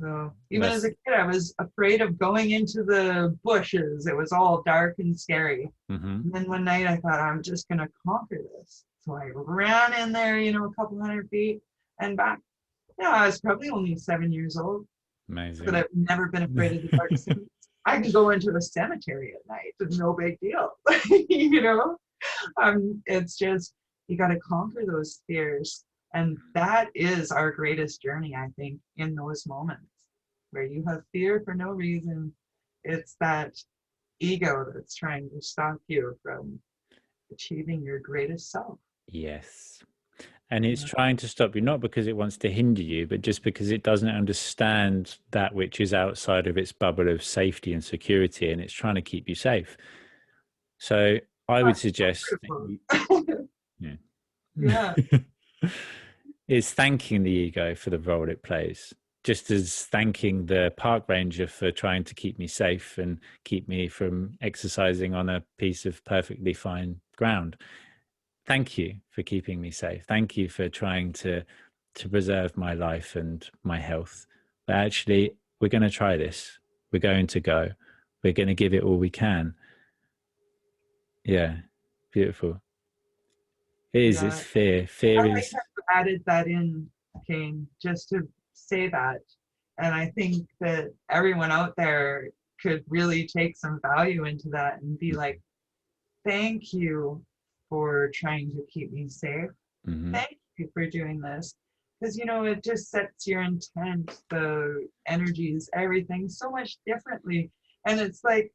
[SPEAKER 2] So even as a kid, I was afraid of going into the bushes. It was all dark and scary.
[SPEAKER 1] Mm-hmm.
[SPEAKER 2] And then one night I thought, I'm just going to conquer this. So I ran in there, a couple hundred feet and back. I was probably only 7 years old.
[SPEAKER 1] Amazing.
[SPEAKER 2] But I've never been afraid of the dark. I can go into a cemetery at night. It's no big deal. It's just, you got to conquer those fears. And that is our greatest journey, I think, in those moments where you have fear for no reason. It's that ego that's trying to stop you from achieving your greatest self.
[SPEAKER 1] Yes. And it's trying to stop you, not because it wants to hinder you, but just because it doesn't understand that which is outside of its bubble of safety and security, and it's trying to keep you safe. So I would suggest is thanking the ego for the role it plays, just as thanking the park ranger for trying to keep me safe and keep me from exercising on a piece of perfectly fine ground. Thank you for keeping me safe. Thank you for trying to preserve my life and my health. But actually, we're going to try this. We're going to go. We're going to give it all we can. Yeah, beautiful. It is. It's fear. Fear is.
[SPEAKER 2] I added that in, Kane, just to say that. And I think that everyone out there could really take some value into that and be like, thank you for trying to keep me safe.
[SPEAKER 1] Mm-hmm.
[SPEAKER 2] Thank you for doing this. Because, it just sets your intent, the energies, everything so much differently. And it's like,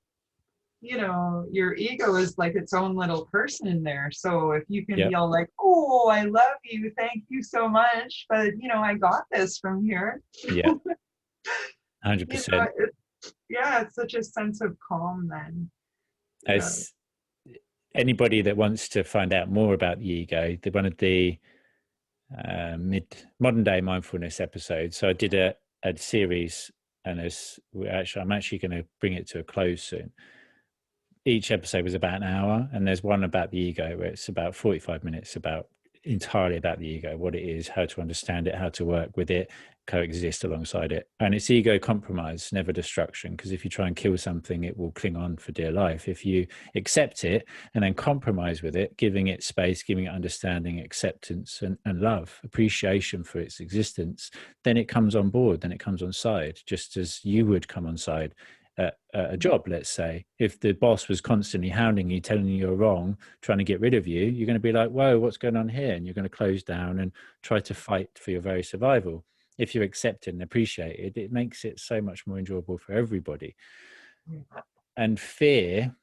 [SPEAKER 2] your ego is like its own little person in there. So if you can be all like, oh, I love you, thank you so much, but I got this from here.
[SPEAKER 1] Yeah. 100%.
[SPEAKER 2] It's such a sense of calm then.
[SPEAKER 1] As anybody that wants to find out more about the ego, one of the modern day mindfulness episodes. So I did a series, and I'm actually going to bring it to a close soon. Each episode was about an hour, and there's one about the ego where it's about 45 minutes entirely about the ego, what it is, how to understand it, how to work with it, coexist alongside it. And it's ego compromise, never destruction, because if you try and kill something, it will cling on for dear life. If you accept it and then compromise with it, giving it space, giving it understanding, acceptance and love, appreciation for its existence, then it comes on board, then it comes on side, just as you would come on side a job. Let's say if the boss was constantly hounding you, telling you you're wrong, trying to get rid of you, you're going to be like, whoa, what's going on here? And you're going to close down and try to fight for your very survival. If you accept it and appreciate it, it makes it so much more enjoyable for everybody. And fear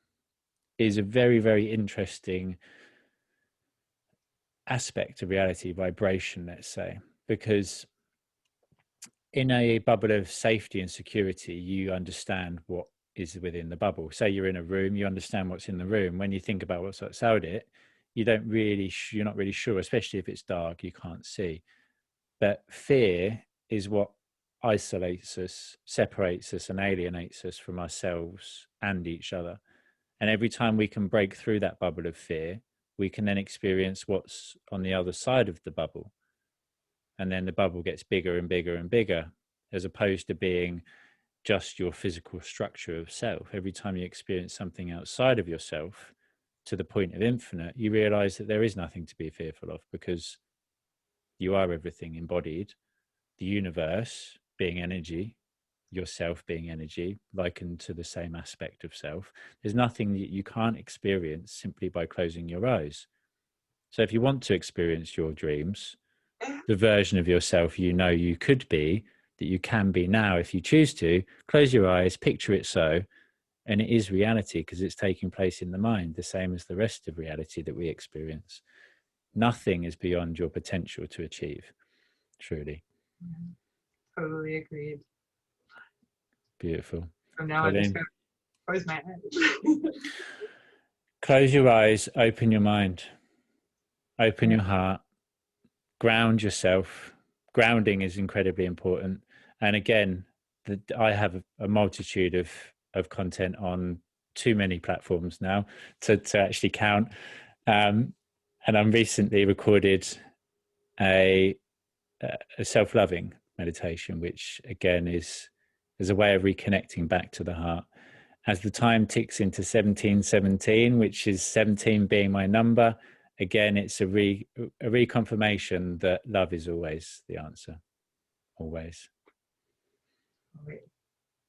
[SPEAKER 1] is a very, very interesting aspect of reality, vibration, let's say, because in a bubble of safety and security, you understand what is within the bubble. Say you're in a room, you understand what's in the room. When you think about what's outside it, you're not really sure, especially if it's dark, you can't see. But fear is what isolates us, separates us, and alienates us from ourselves and each other. And every time we can break through that bubble of fear, we can then experience what's on the other side of the bubble. And then the bubble gets bigger and bigger and bigger, as opposed to being just your physical structure of self. Every time you experience something outside of yourself to the point of infinite, you realize that there is nothing to be fearful of, because you are everything embodied, the universe being energy, yourself being energy, likened to the same aspect of self. There's nothing that you can't experience simply by closing your eyes. So if you want to experience your dreams, the version of yourself you could be, that you can be now if you choose to, close your eyes, picture it so, and it is reality, because it's taking place in the mind, the same as the rest of reality that we experience. Nothing is beyond your potential to achieve, truly.
[SPEAKER 2] Totally agreed.
[SPEAKER 1] Beautiful.
[SPEAKER 2] So now I'm just going to close my eyes.
[SPEAKER 1] Close your eyes, open your mind, open your heart, ground yourself. Grounding is incredibly important. And again, I have a multitude of content on too many platforms now to actually count. And I'm recently recorded a self-loving meditation, which again is a way of reconnecting back to the heart. As the time ticks into 1717, which is 17 being my number, again, it's a reconfirmation that love is always the answer. Always.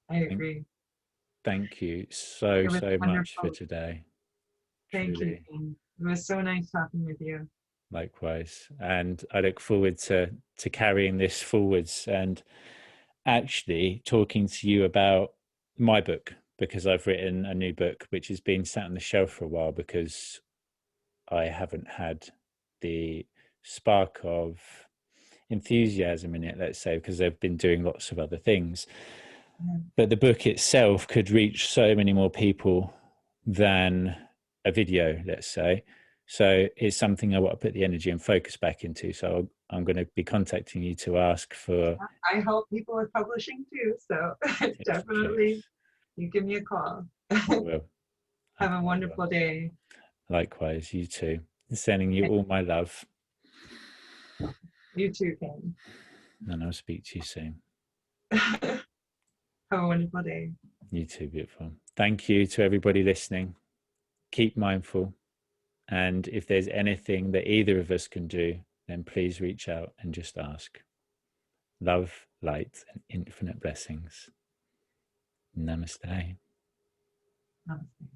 [SPEAKER 2] I agree.
[SPEAKER 1] Thank you so much for today.
[SPEAKER 2] Thank you. It was so nice talking with you.
[SPEAKER 1] Likewise. And I look forward to carrying this forwards and actually talking to you about my book, because I've written a new book which has been sat on the shelf for a while because I haven't had the spark of enthusiasm in it, let's say, because I've been doing lots of other things. But the book itself could reach so many more people than a video, let's say. So it's something I want to put the energy and focus back into. So I'm going to be contacting you to ask for...
[SPEAKER 2] I help people with publishing too, so definitely you give me a call.
[SPEAKER 1] I will.
[SPEAKER 2] Have a wonderful day.
[SPEAKER 1] Likewise, you too. Sending you all my love.
[SPEAKER 2] You too, Ken.
[SPEAKER 1] And I'll speak to you soon.
[SPEAKER 2] Have a wonderful day.
[SPEAKER 1] You too, beautiful. Thank you to everybody listening. Keep mindful. And if there's anything that either of us can do, then please reach out and just ask. Love, light, and infinite blessings. Namaste.
[SPEAKER 2] Namaste.